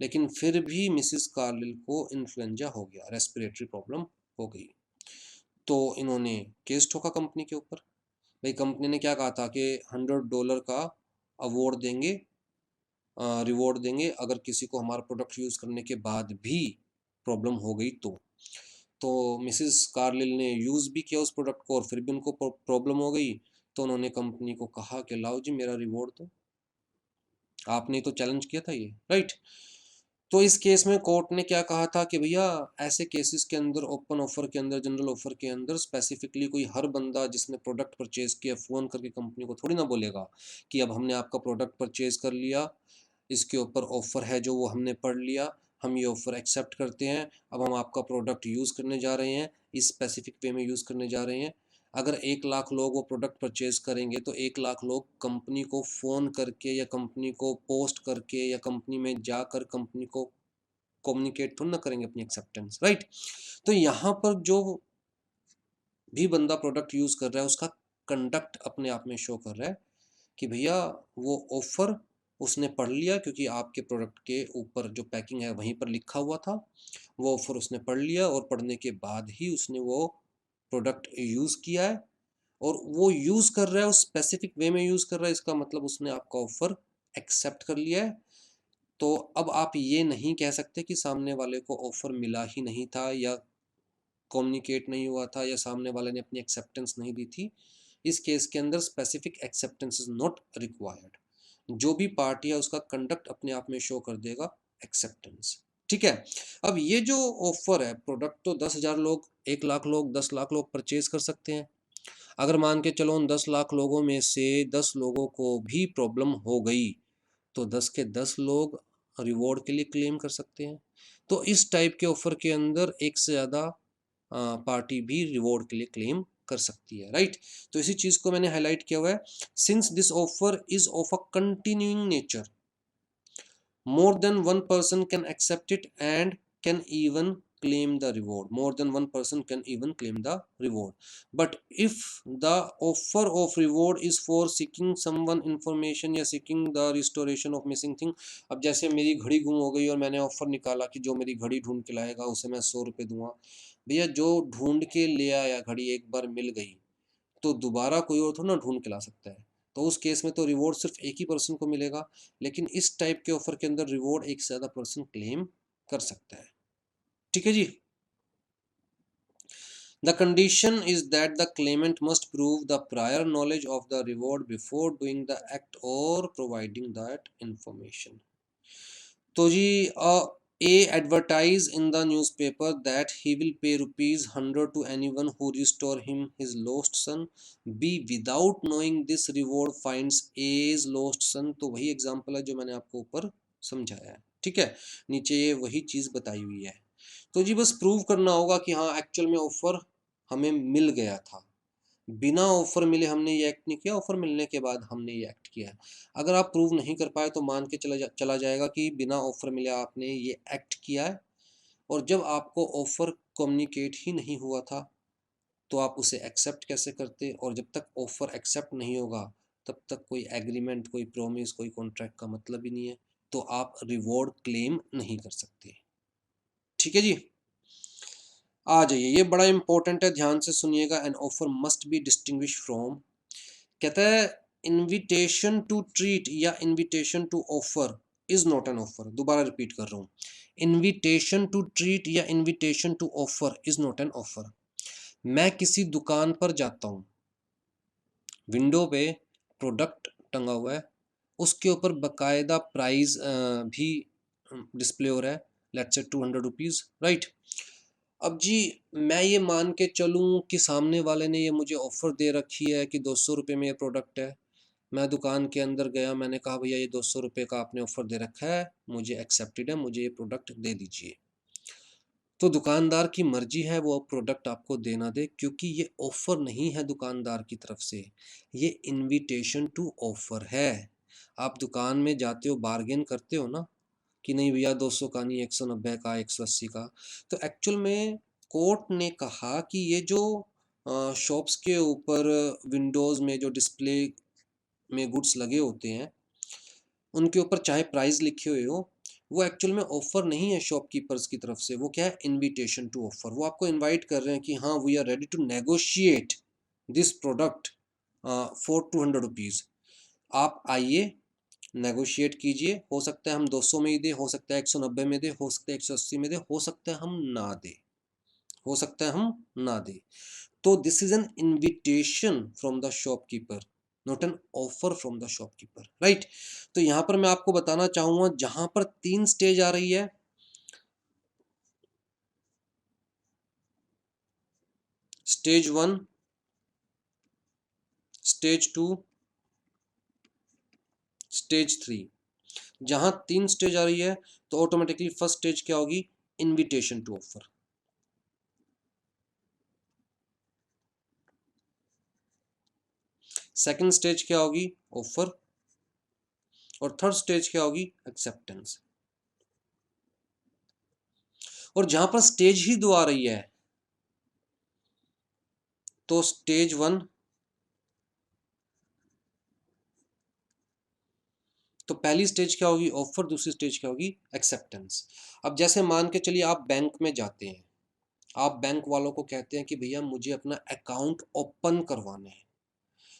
लेकिन फिर भी मिसिस कार्लिल को इन्फ्लुएंजा हो गया, रेस्पिरेटरी प्रॉब्लम हो गई। तो इन्होंने केस ठोका कंपनी के ऊपर। भाई कंपनी ने क्या कहा था कि $100 का अवार्ड देंगे, रिवॉर्ड देंगे अगर किसी को हमारा प्रोडक्ट यूज़ करने के बाद भी प्रॉब्लम हो गई तो मिसिस कार्लिल ने यूज़ भी किया उस प्रोडक्ट को और फिर भी उनको प्रॉब्लम हो गई, तो उन्होंने कंपनी को कहा कि लाओ जी मेरा रिवॉर्ड दो, आपने तो चैलेंज किया था ये, राइट। तो इस केस में कोर्ट ने क्या कहा था कि भैया ऐसे केसेस के अंदर, ओपन ऑफर के अंदर, जनरल ऑफर के अंदर स्पेसिफिकली कोई हर बंदा जिसने प्रोडक्ट परचेज किया फ़ोन करके कंपनी को थोड़ी ना बोलेगा कि अब हमने आपका प्रोडक्ट परचेज कर लिया, इसके ऊपर ऑफ़र है जो वो हमने पढ़ लिया, हम ये ऑफ़र एक्सेप्ट करते हैं, अब हम आपका प्रोडक्ट यूज़ करने जा रहे हैं, इस स्पेसिफिक वे में यूज़ करने जा रहे हैं। अगर 1 लाख लोग वो प्रोडक्ट परचेज करेंगे तो 1 लाख लोग कंपनी को फ़ोन करके या कंपनी को पोस्ट करके या कंपनी में जाकर कंपनी को कम्युनिकेट थोड़ी ना करेंगे अपनी एक्सेप्टेंस, राइट। तो यहाँ पर जो भी बंदा प्रोडक्ट यूज़ कर रहा है उसका कंडक्ट अपने आप में शो कर रहा है कि भैया वो ऑफ़र उसने पढ़ लिया, क्योंकि आपके प्रोडक्ट के ऊपर जो पैकिंग है वहीं पर लिखा हुआ था, वो ऑफ़र उसने पढ़ लिया और पढ़ने के बाद ही उसने वो प्रोडक्ट यूज़ किया है, और वो यूज़ कर रहा है उस स्पेसिफिक वे में यूज़ कर रहा है, इसका मतलब उसने आपका ऑफ़र एक्सेप्ट कर लिया है। तो अब आप ये नहीं कह सकते कि सामने वाले को ऑफ़र मिला ही नहीं था, या कम्युनिकेट नहीं हुआ था, या सामने वाले ने अपनी एक्सेप्टेंस नहीं दी थी। इस केस के अंदर specific acceptance is not required, जो भी पार्टी है उसका कंडक्ट अपने आप में शो कर देगा एक्सेप्टेंस, ठीक है। अब ये जो ऑफर है, प्रोडक्ट तो 10,000 लोग, 1 लाख लोग, 10 लाख लोग परचेज कर सकते हैं। अगर मान के चलो उन 10 लाख लोगों में से 10 लोगों को भी प्रॉब्लम हो गई, तो 10 के 10 लोग रिवॉर्ड के लिए क्लेम कर सकते हैं। तो इस टाइप के ऑफर के अंदर एक से ज़्यादा पार्टी भी रिवॉर्ड के लिए क्लेम कर सकती है, राइट। तो इसी चीज़ को मैंने हाईलाइट किया हुआ है। Since this offer is of a continuing nature, more than one person can accept it and can even claim the reward, more than one person can even claim the reward. But if the offer of reward is for seeking someone information या seeking the restoration of missing thing, अब जैसे मेरी घड़ी गुम हो गई और मैंने ऑफर निकाला कि जो मेरी घड़ी ढूंढ के लाएगा उसे मैं 100 रुपये दूंगा। भैया जो ढूंढ के ले आया घड़ी, एक बार मिल गई तो दोबारा कोई और थोड़ा ना ढूंढ के ला सकता है, तो उस केस में तो रिवॉर्ड सिर्फ एक ही पर्सन को मिलेगा। लेकिन इस टाइप के ऑफर के अंदर रिवॉर्ड एक से ज़्यादा पर्सन क्लेम कर सकता है, ठीक है जी। The condition is that the claimant must prove the prior knowledge of the reward before doing the act और प्रोवाइडिंग दैट इंफॉर्मेशन। तो जी A advertise in the newspaper that he will pay ₹100 to anyone who restore him his lost son. B without knowing this reward finds A's lost son। तो वही example है जो मैंने आपको ऊपर समझाया है, ठीक है। नीचे ये वही चीज़ बताई हुई है। तो जी बस प्रूव करना होगा कि हाँ एक्चुअल में ऑफर हमें मिल गया था, बिना ऑफर मिले हमने ये एक्ट नहीं किया, ऑफर मिलने के बाद हमने ये एक्ट किया है। अगर आप प्रूव नहीं कर पाए तो मान के चला जाएगा कि बिना ऑफर मिले आपने ये एक्ट किया है, और जब आपको ऑफर कम्युनिकेट ही नहीं हुआ था तो आप उसे एक्सेप्ट कैसे करते, और जब तक ऑफर एक्सेप्ट नहीं होगा तब तक कोई एग्रीमेंट, कोई प्रॉमिस, कोई कॉन्ट्रैक्ट का मतलब ही नहीं है, तो आप रिवॉर्ड क्लेम नहीं कर सकते, ठीक है जी। आ जाइए, ये बड़ा इंपॉर्टेंट है, ध्यान से सुनिएगा। An offer must be distinguish from, कहता है इनविटेशन टू ट्रीट या invitation to offer is not an offer. दोबारा रिपीट कर रहा हूँ, इनविटेशन टू ट्रीट या invitation to offer is not an offer. मैं किसी दुकान पर जाता हूँ, विंडो पे प्रोडक्ट टंगा हुआ है, उसके ऊपर बाकायदा प्राइस भी डिस्प्ले हो रहा है, लेट्स से 200 रुपीज़, राइट। अब जी मैं ये मान के चलूँ कि सामने वाले ने ये मुझे ऑफ़र दे रखी है कि 200 रुपये में ये प्रोडक्ट है। मैं दुकान के अंदर गया, मैंने कहा भैया ये 200 रुपये का आपने ऑफ़र दे रखा है, मुझे एक्सेप्टेड है, मुझे ये प्रोडक्ट दे दीजिए। तो दुकानदार की मर्जी है वो प्रोडक्ट आपको देना दे, क्योंकि ये ऑफ़र नहीं है दुकानदार की तरफ से, ये इनविटेशन टू ऑफ़र है। आप दुकान में जाते हो, बार्गेन करते हो ना कि नहीं भैया 200 का नहीं, 190 का, 180 का। तो एक्चुअल में कोर्ट ने कहा कि ये जो शॉप्स के ऊपर विंडोज़ में जो डिस्प्ले में गुड्स लगे होते हैं, उनके ऊपर चाहे प्राइस लिखे हुए हो, वो एक्चुअल में ऑफर नहीं है शॉपकीपर्स की तरफ से, वो क्या है, इनविटेशन टू ऑफर। वो आपको इनवाइट कर रहे हैं कि हाँ we are ready to negotiate this product for 200 rupees. आप आइए, नेगोशिएट कीजिए, हो सकता है हम 200 में ही दे, हो सकता है 190 में दे, हो सकता है 180 में दे, हो सकता है हम ना दे, हो सकता है हम ना दे। तो this is N invitation from the shopkeeper, not an offer from the shopkeeper, right. तो यहां पर मैं आपको बताना चाहूंगा, जहां पर 3 स्टेज आ रही है, स्टेज 1, स्टेज 2, स्टेज 3। जहां 3 स्टेज आ रही है तो ऑटोमेटिकली फर्स्ट स्टेज क्या होगी, invitation to offer. Second stage क्या होगी, ऑफर। और थर्ड स्टेज क्या होगी, एक्सेप्टेंस। और जहां पर स्टेज ही 2 आ रही है, तो स्टेज 1, तो पहली स्टेज क्या होगी, ऑफर, दूसरी स्टेज क्या होगी, एक्सेप्टेंस। अब जैसे मान के चलिए आप बैंक में जाते हैं, आप बैंक वालों को कहते हैं कि भैया मुझे अपना अकाउंट ओपन करवाना है।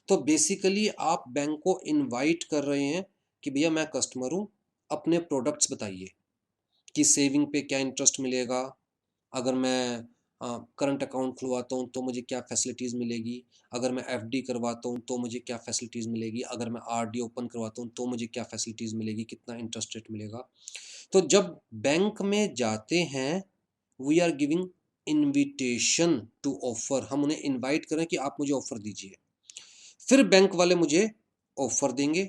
तो बेसिकली आप बैंक को इनवाइट कर रहे हैं कि भैया मैं कस्टमर हूँ, अपने प्रोडक्ट्स बताइए कि सेविंग पे क्या इंटरेस्ट मिलेगा, अगर मैं करंट अकाउंट खुलवाता हूँ तो मुझे क्या फैसिलिटीज़ मिलेगी, अगर मैं एफडी करवाता हूँ तो मुझे क्या फैसिलिटीज़ मिलेगी, अगर मैं आरडी ओपन करवाता हूँ तो मुझे क्या फैसिलिटीज़ मिलेगी, कितना इंटरेस्ट रेट मिलेगा। तो जब बैंक में जाते हैं, we are giving invitation to offer, हम उन्हें इनवाइट करें कि आप मुझे ऑफर दीजिए। फिर बैंक वाले मुझे ऑफर देंगे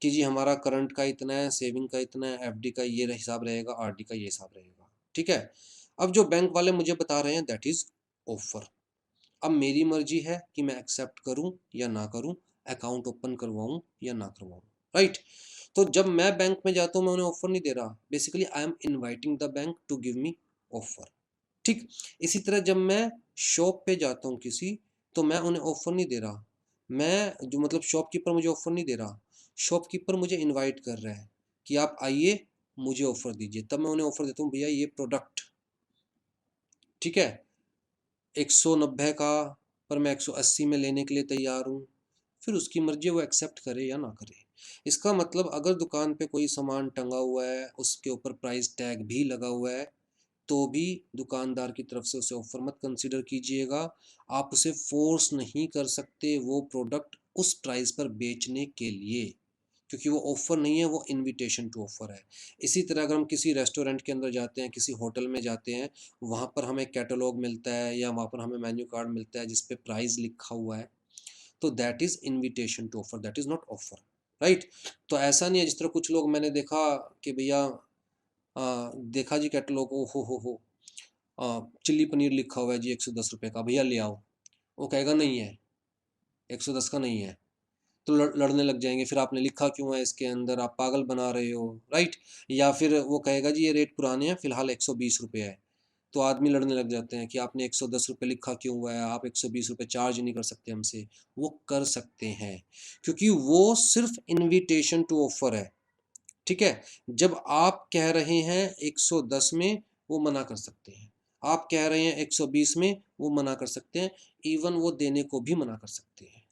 कि जी हमारा करंट का इतना है, सेविंग का इतना है, एफडी का ये हिसाब रहेगा, आरडी का ये हिसाब रहेगा, ठीक है। अब जो बैंक वाले मुझे बता रहे हैं दैट इज ऑफर। अब मेरी मर्जी है कि मैं एक्सेप्ट करूं या ना करूं, अकाउंट ओपन करवाऊं या ना करवाऊं, राइट। तो जब मैं बैंक में जाता हूं, मैं उन्हें ऑफर नहीं दे रहा, basically I am inviting the bank to give me offer, ठीक। इसी तरह जब मैं शॉप पे जाता हूँ किसी, तो मैं उन्हें ऑफर नहीं दे रहा, मैं जो मतलब शॉपकीपर मुझे ऑफर नहीं दे रहा, शॉपकीपर मुझे इनवाइट कर रहा है कि आप आइए मुझे ऑफर दीजिए। तब मैं उन्हें ऑफर देता हूँ, भैया ये प्रोडक्ट, ठीक है, 190 का, पर मैं 180 में लेने के लिए तैयार हूँ। फिर उसकी मर्जी है वो एक्सेप्ट करे या ना करे। इसका मतलब अगर दुकान पे कोई सामान टंगा हुआ है, उसके ऊपर प्राइस टैग भी लगा हुआ है, तो भी दुकानदार की तरफ से उसे ऑफर मत कंसीडर कीजिएगा। आप उसे फोर्स नहीं कर सकते वो प्रोडक्ट उस प्राइस पर बेचने के लिए, क्योंकि वो ऑफर नहीं है, वो इनविटेशन टू ऑफर है। इसी तरह अगर हम किसी रेस्टोरेंट के अंदर जाते हैं, किसी होटल में जाते हैं, वहाँ पर हमें कैटलॉग मिलता है या वहाँ पर हमें मेन्यू कार्ड मिलता है जिस पे प्राइस लिखा हुआ है, तो that is invitation to offer, that is not offer, right. तो ऐसा नहीं है जिस तरह कुछ लोग मैंने देखा कि भैया देखा जी कैटलॉग, ओ हो चिल्ली पनीर लिखा हुआ है जी 110 रुपये का, भैया ले आओ। वो कहेगा नहीं है, 110 का नहीं है। तो लड़ने लग जाएंगे, फिर आपने लिखा क्यों है इसके अंदर, आप पागल बना रहे हो, राइट। या फिर वो कहेगा जी ये रेट पुराने हैं, फिलहाल 120 रुपये है। तो आदमी लड़ने लग जाते हैं कि आपने 110 रुपये लिखा क्यों हुआ है, आप 120 रुपये चार्ज नहीं कर सकते हमसे। वो कर सकते हैं, क्योंकि वो सिर्फ इनविटेशन टू ऑफर है, ठीक है। जब आप कह रहे हैं 110 में, वो मना कर सकते हैं। आप कह रहे हैं 120 में, वो मना कर सकते हैं। इवन वो देने को भी मना कर सकते हैं।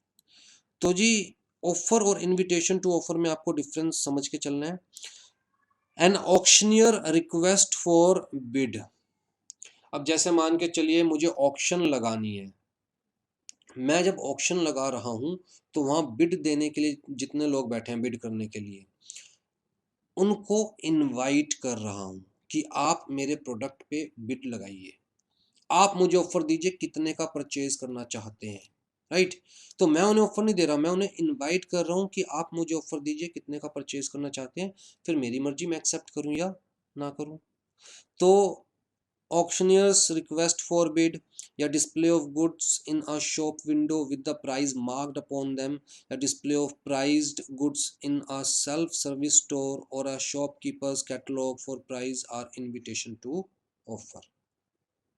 तो जी ऑफर और इनविटेशन टू ऑफर में आपको डिफरेंस समझ के चलना है। An auctioneer request for bid. अब जैसे मान के चलिए मुझे ऑक्शन लगानी है, मैं जब ऑक्शन लगा रहा हूं तो वहां बिड देने के लिए जितने लोग बैठे हैं बिड करने के लिए, उनको इनवाइट कर रहा हूं कि आप मेरे प्रोडक्ट पे बिड लगाइए, आप मुझे ऑफर दीजिए कितने का परचेज करना चाहते हैं, राइट। तो मैं उन्हें ऑफर नहीं दे रहा, मैं उन्हें इनवाइट कर रहा हूं कि आप मुझे ऑफर दीजिए कितने का परचेज करना चाहते हैं, फिर मेरी मर्जी मैं एक्सेप्ट करूं या ना करूं। तो auctioneer's request for bid या display of goods in a shop window with the price marked upon them या display of priced goods in a self-service store or a shopkeeper's catalog for price are invitation to offer।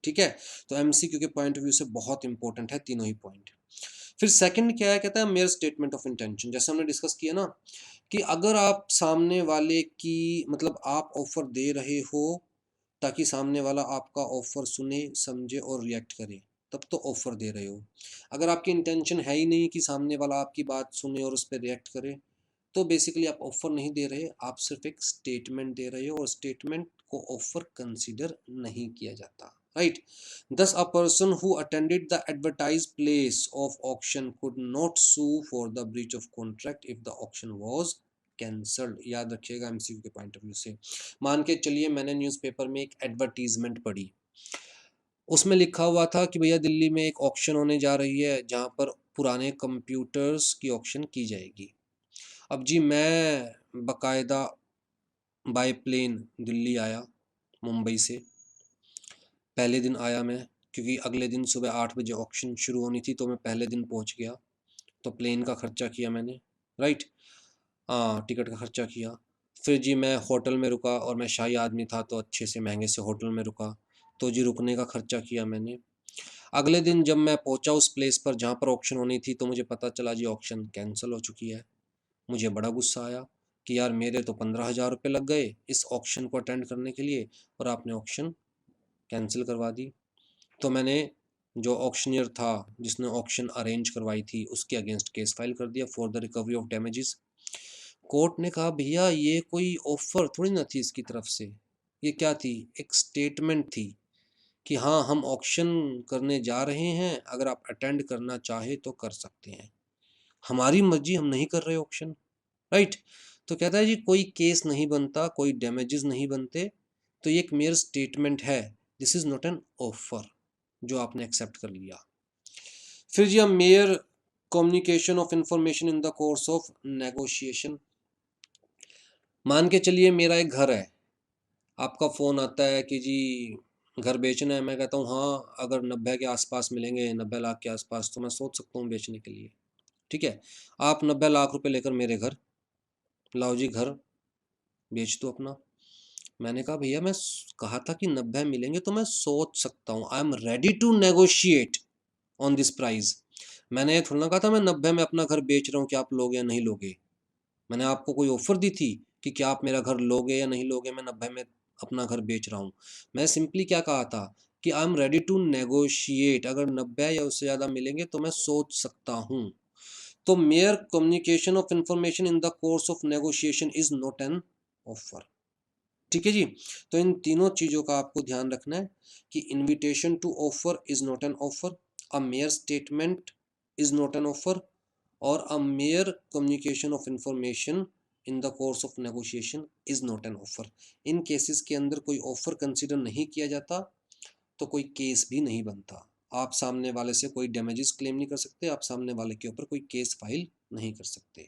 ठीक है, तो MCQ के point of view से बहुत important है तीनों ही point. फिर सेकंड क्या है, कहता है मेयर स्टेटमेंट ऑफ इंटेंशन। जैसे हमने डिस्कस किया ना कि अगर आप सामने वाले की मतलब आप ऑफर दे रहे हो ताकि सामने वाला आपका ऑफर सुने समझे और रिएक्ट करे, तब तो ऑफर दे रहे हो। अगर आपकी इंटेंशन है ही नहीं कि सामने वाला आपकी बात सुने और उस पर रिएक्ट करे, तो बेसिकली आप ऑफर नहीं दे रहे, आप सिर्फ एक स्टेटमेंट दे रहे हो और स्टेटमेंट को ऑफर कंसीडर नहीं किया जाता, right. Thus, a person who attended the advertised place of auction could not sue for the breach of contract if the auction was cancelled. याद रखिएगा एमसीक्यू के पॉइंट ऑफ व्यू से। मान के चलिए मैंने न्यूज़पेपर में एक एडवर्टीजमेंट पढ़ी, उसमें लिखा हुआ था कि भैया दिल्ली में एक ऑक्शन होने जा रही है जहां पर पुराने कंप्यूटर्स की ऑक्शन की जाएगी। अब जी मैं बकायदा बाय प्लेन दिल्ली आया मुंबई से। पहले दिन आया मैं, क्योंकि अगले दिन सुबह 8 बजे ऑक्शन शुरू होनी थी, तो मैं पहले दिन पहुंच गया। तो प्लेन का खर्चा किया मैंने, राइट, हाँ टिकट का खर्चा किया। फिर जी मैं होटल में रुका और मैं शाही आदमी था तो अच्छे से महंगे से होटल में रुका, तो जी रुकने का खर्चा किया मैंने। अगले दिन जब मैं पहुंचा उस प्लेस पर जहाँ पर ऑक्शन होनी थी, तो मुझे पता चला जी ऑक्शन कैंसिल हो चुकी है। मुझे बड़ा गुस्सा आया कि यार मेरे तो 15,000 रुपये लग गए इस ऑक्शन को अटेंड करने के लिए और आपने ऑक्शन कैंसिल करवा दी। तो मैंने जो ऑक्शनियर था जिसने ऑक्शन अरेंज करवाई थी उसके अगेंस्ट केस फाइल कर दिया for the recovery of damages. Court ने कहा भैया ये कोई ऑफर थोड़ी ना थी इसकी तरफ से, ये क्या थी, एक स्टेटमेंट थी कि हाँ हम ऑक्शन करने जा रहे हैं, अगर आप अटेंड करना चाहे तो कर सकते हैं, हमारी मर्जी, हम नहीं कर रहे ऑक्शन, राइट। तो कहता है जी कोई केस नहीं बनता, कोई डैमेजेस नहीं बनते, तो ये एक मेयर स्टेटमेंट है, this is not an offer जो आपने एक्सेप्ट कर लिया। फिर जी हम mayor communication of information in the course of negotiation. मान के चलिए मेरा एक घर है, आपका फ़ोन आता है कि जी घर बेचना है, मैं कहता हूँ हाँ अगर 90 के आसपास मिलेंगे, 90 लाख के आसपास, तो मैं सोच सकता हूँ बेचने के लिए, ठीक है। आप 90 लाख रुपए लेकर मेरे घर लाओ जी, घर बेच दो अपना। मैंने कहा भैया मैं कहा था कि 90 मिलेंगे तो मैं सोच सकता हूँ, I am ready to negotiate on this price. मैंने ये थोड़ा ना कहा था मैं 90 में अपना घर बेच रहा हूँ कि आप लोगे या नहीं लोगे। मैंने आपको कोई ऑफर दी थी कि क्या आप मेरा घर लोगे या नहीं लोगे, मैं 90 में अपना घर बेच रहा हूँ। मैं सिंपली क्या कहा था कि I am ready to negotiate, अगर 90 या उससे ज़्यादा मिलेंगे तो मैं सोच सकता हूँ। तो mayor communication of information in the course of negotiation is not an offer. ठीक है जी। तो इन तीनों चीज़ों का आपको ध्यान रखना है कि invitation to offer is not an offer, a mere statement is not an offer, और a mere communication of information in the course of negotiation is not an offer. इन केसेस के अंदर कोई ऑफर कंसीडर नहीं किया जाता तो कोई केस भी नहीं बनता, आप सामने वाले से कोई डैमेजेस क्लेम नहीं कर सकते, आप सामने वाले के ऊपर कोई केस फाइल नहीं कर सकते,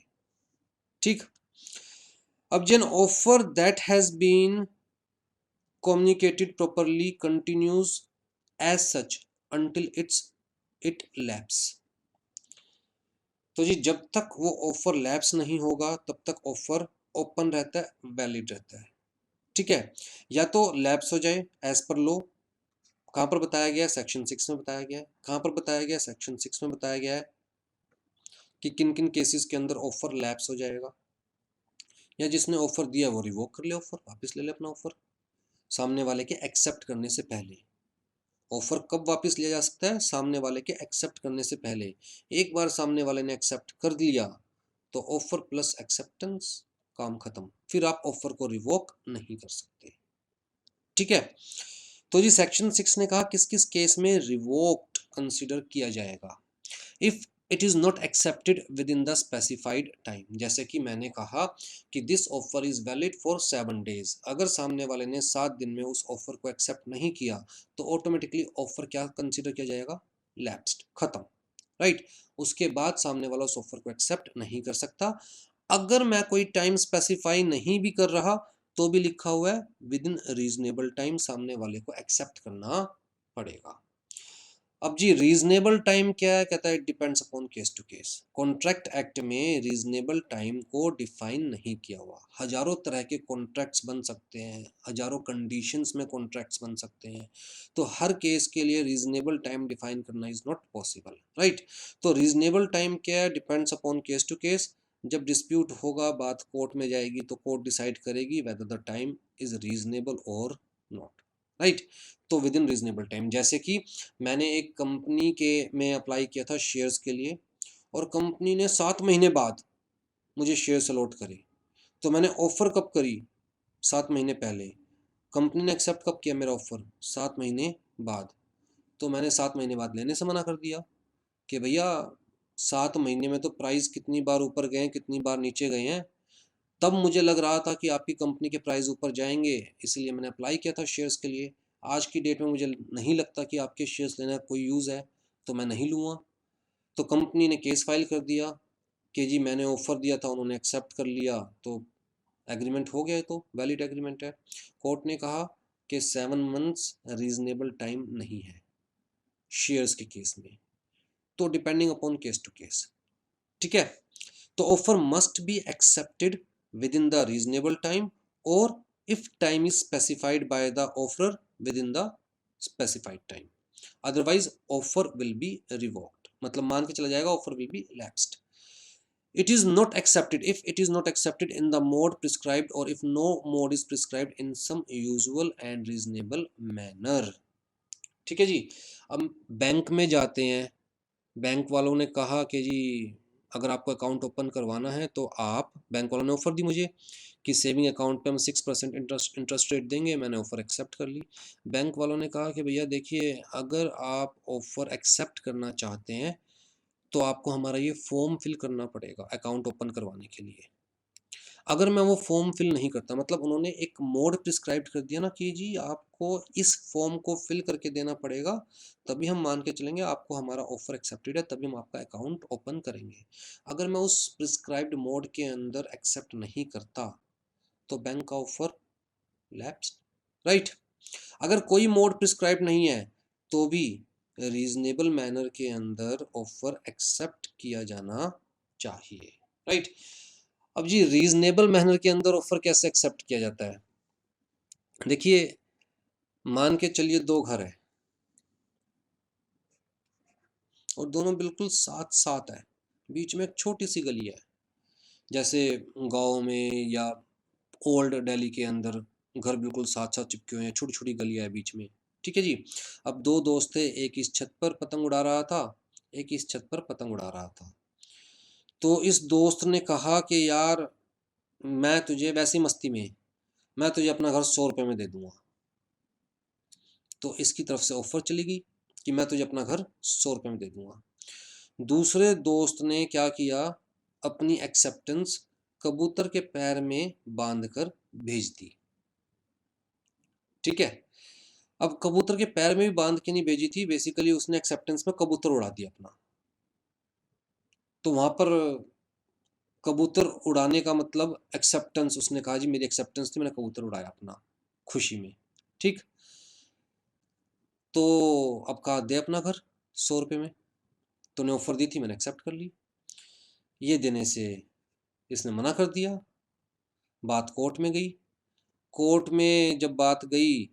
ठीक। अब an offer that has been communicated properly continues as such until it lapse। तो जी जब तक वो ऑफर लैप्स नहीं होगा तब तक ऑफर ओपन रहता है, वैलिड रहता है, ठीक है। या तो लैप्स हो जाए एज पर लो, कहाँ पर बताया गया है, सेक्शन 6 में बताया गया है। कहाँ पर बताया गया है, सेक्शन 6 में बताया गया है कि किन किन केसेस के अंदर ऑफर लैप्स हो जाएगा, या जिसने ऑफर दिया वो रिवोक कर ले, ऑफर वापस ले ले अपना ऑफर सामने वाले के एक्सेप्ट करने से पहले। ऑफर कब वापस लिया जा सकता है, सामने वाले के एक्सेप्ट करने से पहले। एक बार सामने वाले ने एक्सेप्ट कर दिया तो ऑफर प्लस एक्सेप्टेंस, काम खत्म, फिर आप ऑफर को रिवोक नहीं कर सकते, ठीक है। तो जी सेक्शन 6 ने कहा किस किस केस में रिवोक्ड कंसिडर किया जाएगा। If it is not accepted within the specified time. जैसे कि मैंने कहा कि this offer is valid for 7 days, अगर सामने वाले ने 7 दिन में उस ऑफर को एक्सेप्ट नहीं किया तो ऑटोमेटिकली ऑफर क्या कंसिडर किया जाएगा, लैप्स्ड, खत्म, राइट। उसके बाद सामने वाला उस ऑफर को एक्सेप्ट नहीं कर सकता। अगर मैं कोई टाइम स्पेसिफाई नहीं भी कर रहा तो भी लिखा हुआ है विद इन रीजनेबल टाइम, सामने वाले को एक्सेप्ट करना पड़ेगा। अब जी रीजनेबल टाइम क्या है, कहता है it depends upon case to case. Contract act में रीजनेबल टाइम को डिफाइन नहीं किया हुआ। हजारों तरह के कॉन्ट्रैक्ट्स बन सकते हैं, हजारों कंडीशंस में कॉन्ट्रैक्ट्स बन सकते हैं, तो हर केस के लिए रीजनेबल टाइम डिफाइन करना इज नॉट पॉसिबल, राइट। तो रीजनेबल टाइम क्या है, depends upon case to case. जब डिस्प्यूट होगा, बात कोर्ट में जाएगी तो कोर्ट डिसाइड करेगी whether the time is reasonable और नॉट, राइट। तो विद इन रीजनेबल टाइम, जैसे कि मैंने एक कंपनी के में अप्लाई किया था शेयर्स के लिए, और कंपनी ने 7 महीने बाद मुझे शेयर्स अलॉट करे। तो मैंने ऑफर कब करी, 7 महीने पहले। कंपनी ने एक्सेप्ट कब किया मेरा ऑफर, 7 महीने बाद। तो मैंने 7 महीने बाद लेने से मना कर दिया कि भैया 7 महीने में तो प्राइस कितनी बार ऊपर गए हैं, कितनी बार नीचे गए हैं। तब मुझे लग रहा था कि आपकी कंपनी के प्राइस ऊपर जाएंगे, इसलिए मैंने अप्लाई किया था शेयर्स के लिए। आज की डेट में मुझे नहीं लगता कि आपके शेयर्स लेने का कोई यूज़ है, तो मैं नहीं लूँगा। तो कंपनी ने केस फाइल कर दिया कि जी मैंने ऑफ़र दिया था, उन्होंने एक्सेप्ट कर लिया, तो एग्रीमेंट हो गया, तो वैलिड एग्रीमेंट है। कोर्ट ने कहा कि 7 मंथ्स रीजनेबल टाइम नहीं है शेयर्स के केस में, तो depending upon case to case, ठीक है। तो offer must be accepted within the reasonable time, और if time is specified by the offer within the specified time, otherwise offer will be revoked, मतलब मान के चला जाएगा offer will be lapsed. It is not accepted if it is not accepted in the mode prescribed, or if no mode is prescribed in some usual and reasonable manner, ठीक है जी। अब bank में जाते हैं, बैंक वालों ने कहा कि जी अगर आपको अकाउंट ओपन करवाना है तो आप, बैंक वालों ने ऑफ़र दी मुझे कि सेविंग अकाउंट पे हम 6% इंटरेस्ट रेट देंगे। मैंने ऑफ़र एक्सेप्ट कर ली। बैंक वालों ने कहा कि भैया देखिए, अगर आप ऑफ़र एक्सेप्ट करना चाहते हैं तो आपको हमारा ये फॉर्म फिल करना पड़ेगा अकाउंट ओपन करवाने के लिए। अगर मैं वो फॉर्म फिल नहीं करता, मतलब उन्होंने एक मोड प्रिस्क्राइब कर दिया ना कि जी आपको इस फॉर्म को फिल करके देना पड़ेगा, तभी हम मान के चलेंगे आपको हमारा ऑफर एक्सेप्टेड है, तभी हम आपका अकाउंट ओपन करेंगे। अगर मैं उस प्रिस्क्राइब्ड मोड के अंदर एक्सेप्ट नहीं करता तो बैंक का ऑफर लैप्स, राइट। अगर कोई मोड प्रिस्क्राइब नहीं है तो भी रीजनेबल मैनर के अंदर ऑफर एक्सेप्ट किया जाना चाहिए, राइट। अब जी रीजनेबल मैनर के अंदर ऑफर कैसे एक्सेप्ट किया जाता है, देखिए मान के चलिए 2 घर है और दोनों बिल्कुल साथ साथ है, बीच में एक छोटी सी गली है, जैसे गांव में या ओल्ड दिल्ली के अंदर घर बिल्कुल साथ साथ चिपके हुए हैं, छोटी छोटी गलियां है बीच में, ठीक है जी। अब 2 दोस्त थे, एक इस छत पर पतंग उड़ा रहा था, एक इस छत पर पतंग उड़ा रहा था। तो इस दोस्त ने कहा कि यार मैं तुझे वैसी मस्ती में, मैं तुझे अपना घर 100 रुपये में दे दूंगा। तो इसकी तरफ से ऑफर चली गई कि मैं तुझे अपना घर 100 रुपये में दे दूंगा। दूसरे दोस्त ने क्या किया, अपनी एक्सेप्टेंस कबूतर के पैर में बांध कर भेज दी, ठीक है। अब कबूतर के पैर में भी बांध के नहीं भेजी थी, बेसिकली उसने एक्सेप्टेंस में कबूतर उड़ा दिया अपना। तो वहां पर कबूतर उड़ाने का मतलब एक्सेप्टेंस, उसने कहा जी मेरी एक्सेप्टेंस थी, मैंने कबूतर उड़ाया अपना खुशी में, ठीक। तो अब कहा दे अपना घर 100 रुपये में, तूने ऑफर दी थी, मैंने एक्सेप्ट कर ली। ये देने से इसने मना कर दिया, बात कोर्ट में गई। कोर्ट में जब बात गई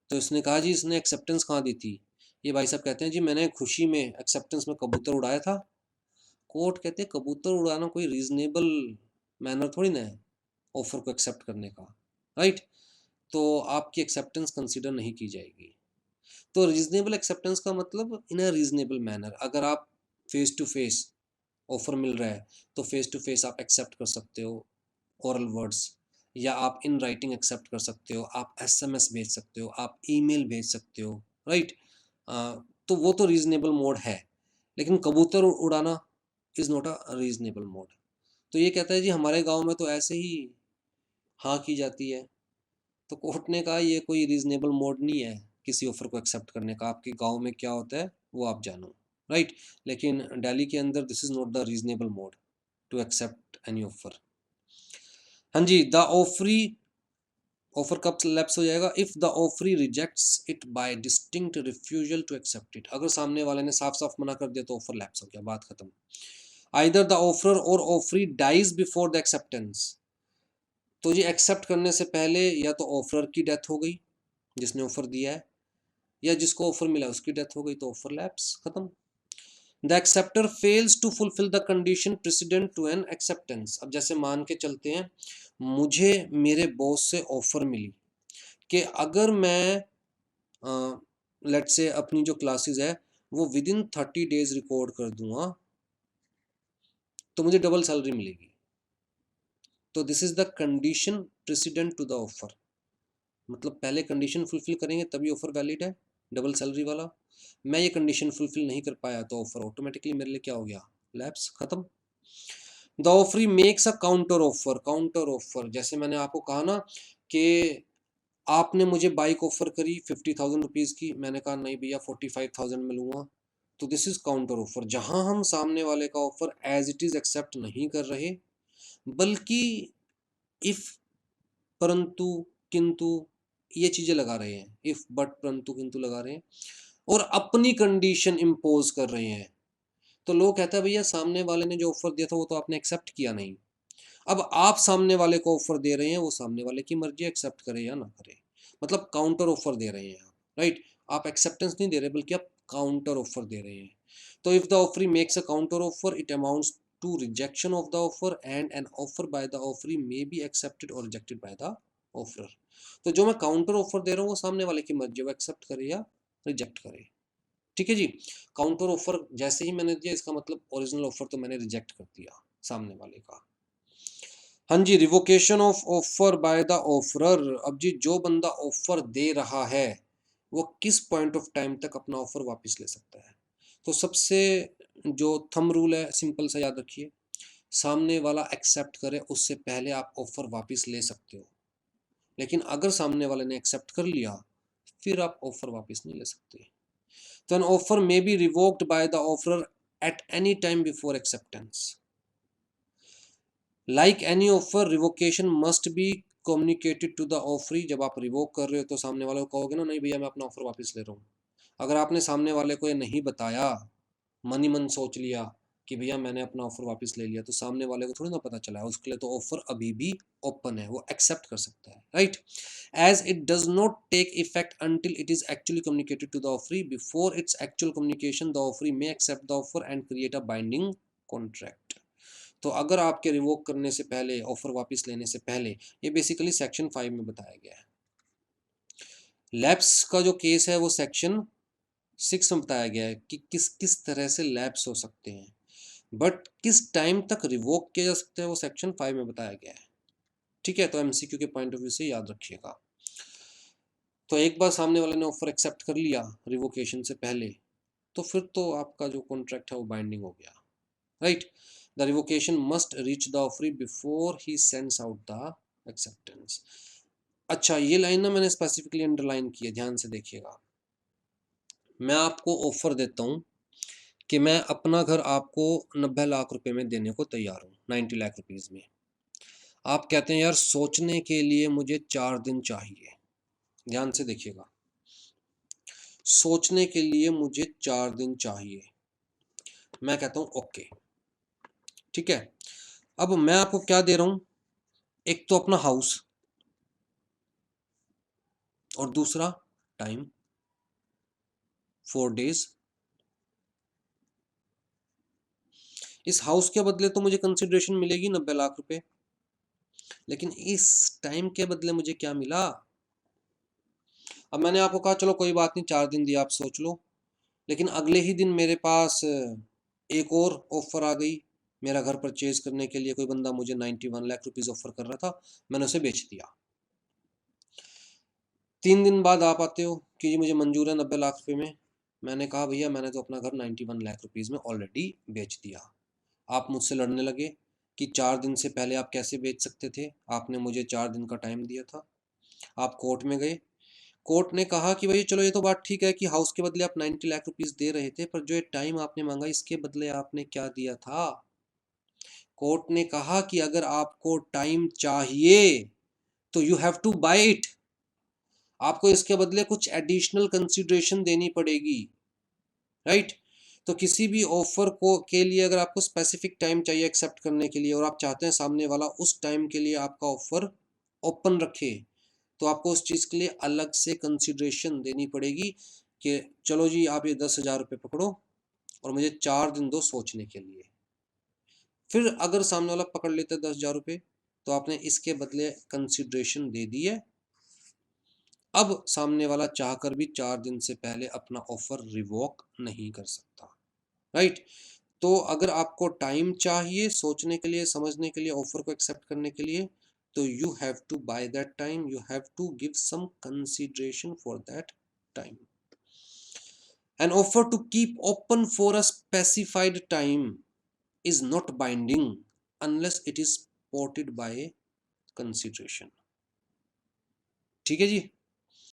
तो इसने कहा जी इसने एक्सेप्टेंस कहाँ दी थी। ये भाई साहब कहते हैं जी मैंने खुशी में एक्सेप्टेंस में कबूतर उड़ाया था। कोर्ट कहते हैं कबूतर उड़ाना कोई रीजनेबल मैनर थोड़ी ना है ऑफर को एक्सेप्ट करने का, राइट। तो आपकी एक्सेप्टेंस कंसिडर नहीं की जाएगी। तो रीजनेबल एक्सेप्टेंस का मतलब इन अ रीजनेबल मैनर, अगर आप फेस टू फेस ऑफर मिल रहा है तो फेस टू फेस आप एक्सेप्ट कर सकते हो ओरल वर्ड्स, या आप इन राइटिंग एक्सेप्ट कर सकते हो, आप एसएमएस भेज सकते हो, आप ईमेल भेज सकते हो, राइट। तो वो तो रीजनेबल मोड है। लेकिन कबूतर उड़ाना is not a reasonable mode. तो ये कहता है जी हमारे गांव में तो ऐसे ही हाँ की जाती है। तो कोर्ट ने कहा ये कोई रीजनेबल मोड नहीं है किसी ऑफर को एक्सेप्ट करने का, आपके गांव में क्या होता है वो आप जानो, राइट। लेकिन दिल्ली के अंदर this is not the reasonable mode to accept any offer. हाँ जी, द ऑफरी, ऑफर कब लैप्स हो जाएगा, if the offeree rejects it by distinct refusal to accept it. अगर सामने वाले ने साफ साफ मना कर दिया तो ऑफर लैप्स हो गया, बात खत्म। आइदर द ऑफरर और offeree dies before the acceptance. तो जी एक्सेप्ट करने से पहले या तो ऑफरर की डेथ हो गई जिसने ऑफर दिया है, या जिसको ऑफर मिला उसकी डेथ हो गई, तो ऑफर लैप्स, खत्म। The acceptor fails to fulfil the condition precedent to an acceptance. अब जैसे मान के चलते हैं मुझे मेरे बॉस से ऑफर मिली कि अगर मैं लेट्स से अपनी जो क्लासेस है वो विद इन 30 days रिकॉर्ड कर दूंगा तो मुझे डबल सैलरी मिलेगी। तो this is the condition precedent to the offer, मतलब पहले कंडीशन फुलफिल करेंगे तभी ऑफर वैलिड है, डबल सैलरी वाला। मैं ये कंडीशन फुलफिल नहीं कर पाया तो ऑफर ऑटोमेटिकली मेरे लिए क्या हो गया, लैप्स, खत्म। The offeree makes a counter offer. Counter offer जैसे मैंने आपको कहा ना कि आपने मुझे बाइक ऑफर करी 50,000 रुपीज़ की, मैंने कहा नहीं भैया 45,000 में लूँगा, तो दिस इज काउंटर ऑफर, जहां हम सामने वाले का offer as it is accept नहीं कर रहे बल्कि इफ, परंतु, किंतु, ये चीजें लगा रहे हैं, इफ बट परंतु किंतु लगा रहे हैं और अपनी कंडीशन इम्पोज कर रहे हैं। तो लोग कहता है भैया सामने वाले ने जो ऑफर दिया था वो तो आपने एक्सेप्ट किया नहीं, अब आप सामने वाले को ऑफर दे रहे हैं, वो सामने वाले की मर्जी, एक्सेप्ट करे या ना करे, मतलब काउंटर ऑफर दे रहे हैं आप, राइट। आप एक्सेप्टेंस नहीं दे रहे बल्कि आप काउंटर ऑफर दे रहे हैं। तो if the offeree makes a counter offer it amounts to rejection of the offer and an offer by the offeree may be accepted और रिजेक्टेड बाय द ऑफरर। तो जो मैं काउंटर ऑफर दे रहा हूँ वो सामने वाले की मर्जी, वो एक्सेप्ट करे या रिजेक्ट करे, ठीक है जी। काउंटर ऑफर जैसे ही मैंने दिया इसका मतलब ओरिजिनल ऑफर तो मैंने रिजेक्ट कर दिया सामने वाले का। हाँ जी, revocation of offer by the offeror. अब जी जो बंदा ऑफर दे रहा है वो किस पॉइंट ऑफ टाइम तक अपना ऑफर वापस ले सकता है। तो सबसे जो थंब रूल है सिंपल सा याद रखिए, सामने वाला एक्सेप्ट करे उससे पहले आप ऑफर वापस ले सकते हो, लेकिन अगर सामने वाले ने एक्सेप्ट कर लिया फिर आप ऑफर वापस नहीं ले सकते। तो an offer may be revoked by the offerer at any time before acceptance. Like any offer revocation must be communicated to the offeree. जब आप रिवोक कर रहे हो तो सामने वाले को कहोगे ना नहीं भैया मैं अपना ऑफर वापस ले रहा हूँ। अगर आपने सामने वाले को ये नहीं बताया, मन ही मन सोच लिया कि भैया मैंने अपना ऑफर वापस ले लिया, तो सामने वाले को थोड़ी ना पता चला है, उसके लिए तो ऑफर अभी भी ओपन है, वो एक्सेप्ट कर सकता है, right. As it does not take effect until it is actually communicated to the offeree, before its actual communication the offeree may accept the offer and create a binding contract. तो अगर आपके revoke करने से पहले, offer वापस लेने से पहले, ये बेसिकली सेक्शन 5 में बताया गया है। लैप्स का जो केस है वो सेक्शन 6 में बताया गया है कि किस किस तरह से लैप्स हो सकते हैं, बट किस टाइम तक रिवोक किया जा सकता है वो सेक्शन 5 में बताया गया है, ठीक है। तो एमसीक्यू के पॉइंट ऑफ व्यू से याद रखिएगा। तो एक बार सामने वाले ने ऑफर एक्सेप्ट कर लिया रिवोकेशन से पहले, तो फिर तो आपका जो कॉन्ट्रैक्ट है वो बाइंडिंग हो गया, right. The revocation must reach the offeree before he sends out the acceptance. अच्छा ये लाइन ना मैंने स्पेसिफिकली अंडरलाइन की है, ध्यान से देखिएगा। मैं आपको ऑफर देता हूँ कि मैं अपना घर आपको 90 लाख रुपए में देने को तैयार हूँ, 90 लाख रुपीज़ में। आप कहते हैं यार सोचने के लिए मुझे 4 दिन चाहिए, ध्यान से देखिएगा, सोचने के लिए मुझे 4 दिन चाहिए। मैं कहता हूँ ओके, ठीक है। अब मैं आपको क्या दे रहा हूँ, एक तो अपना हाउस और दूसरा टाइम, 4 days। इस हाउस के बदले तो मुझे कंसिडरेशन मिलेगी 90 लाख रुपए, लेकिन इस टाइम के बदले मुझे क्या मिला। अब मैंने आपको कहा चलो कोई बात नहीं 4 दिन दिया आप सोच लो, लेकिन अगले ही दिन मेरे पास एक और ऑफर आ गई, मेरा घर परचेज करने के लिए कोई बंदा मुझे 91 लाख रुपीज़ ऑफर कर रहा था, मैंने उसे बेच दिया। 3 दिन बाद आप आते हो कि जी मुझे मंजूर है 90 लाख रुपए में, मैंने कहा भैया मैंने तो अपना घर 91 लाख रुपीज़ में ऑलरेडी बेच दिया। आप मुझसे लड़ने लगे कि 4 दिन से पहले आप कैसे बेच सकते थे, आपने मुझे 4 दिन का टाइम दिया था। आप कोर्ट में गए, कोर्ट ने कहा कि भाई चलो ये तो बात ठीक है कि हाउस के बदले आप 90 लाख रुपीज़ दे रहे थे, पर जो ये टाइम आपने मांगा इसके बदले आपने क्या दिया था। कोर्ट ने कहा कि अगर आपको टाइम चाहिए तो you have to buy it, आपको इसके बदले कुछ एडिशनल कंसिडरेशन देनी पड़ेगी, राइट। तो किसी भी ऑफर को के लिए अगर आपको स्पेसिफिक टाइम चाहिए एक्सेप्ट करने के लिए और आप चाहते हैं सामने वाला उस टाइम के लिए आपका ऑफर ओपन रखे, तो आपको उस चीज़ के लिए अलग से कंसिडरेशन देनी पड़ेगी कि चलो जी आप ये 10,000 रुपये पकड़ो और मुझे 4 दिन दो सोचने के लिए। फिर अगर सामने वाला पकड़ लेता है 10,000 रुपये, तो आपने इसके बदले कंसिडरेशन दे दी है। अब सामने वाला चाहकर भी 4 दिन से पहले अपना ऑफर रिवोक नहीं कर सकता, राइट। तो अगर आपको टाइम चाहिए सोचने के लिए, समझने के लिए, ऑफर को एक्सेप्ट करने के लिए, तो you have to buy that time, you have to give some consideration for that time. An offer to keep open for a specified time is not binding unless it is supported by consideration। ठीक है जी।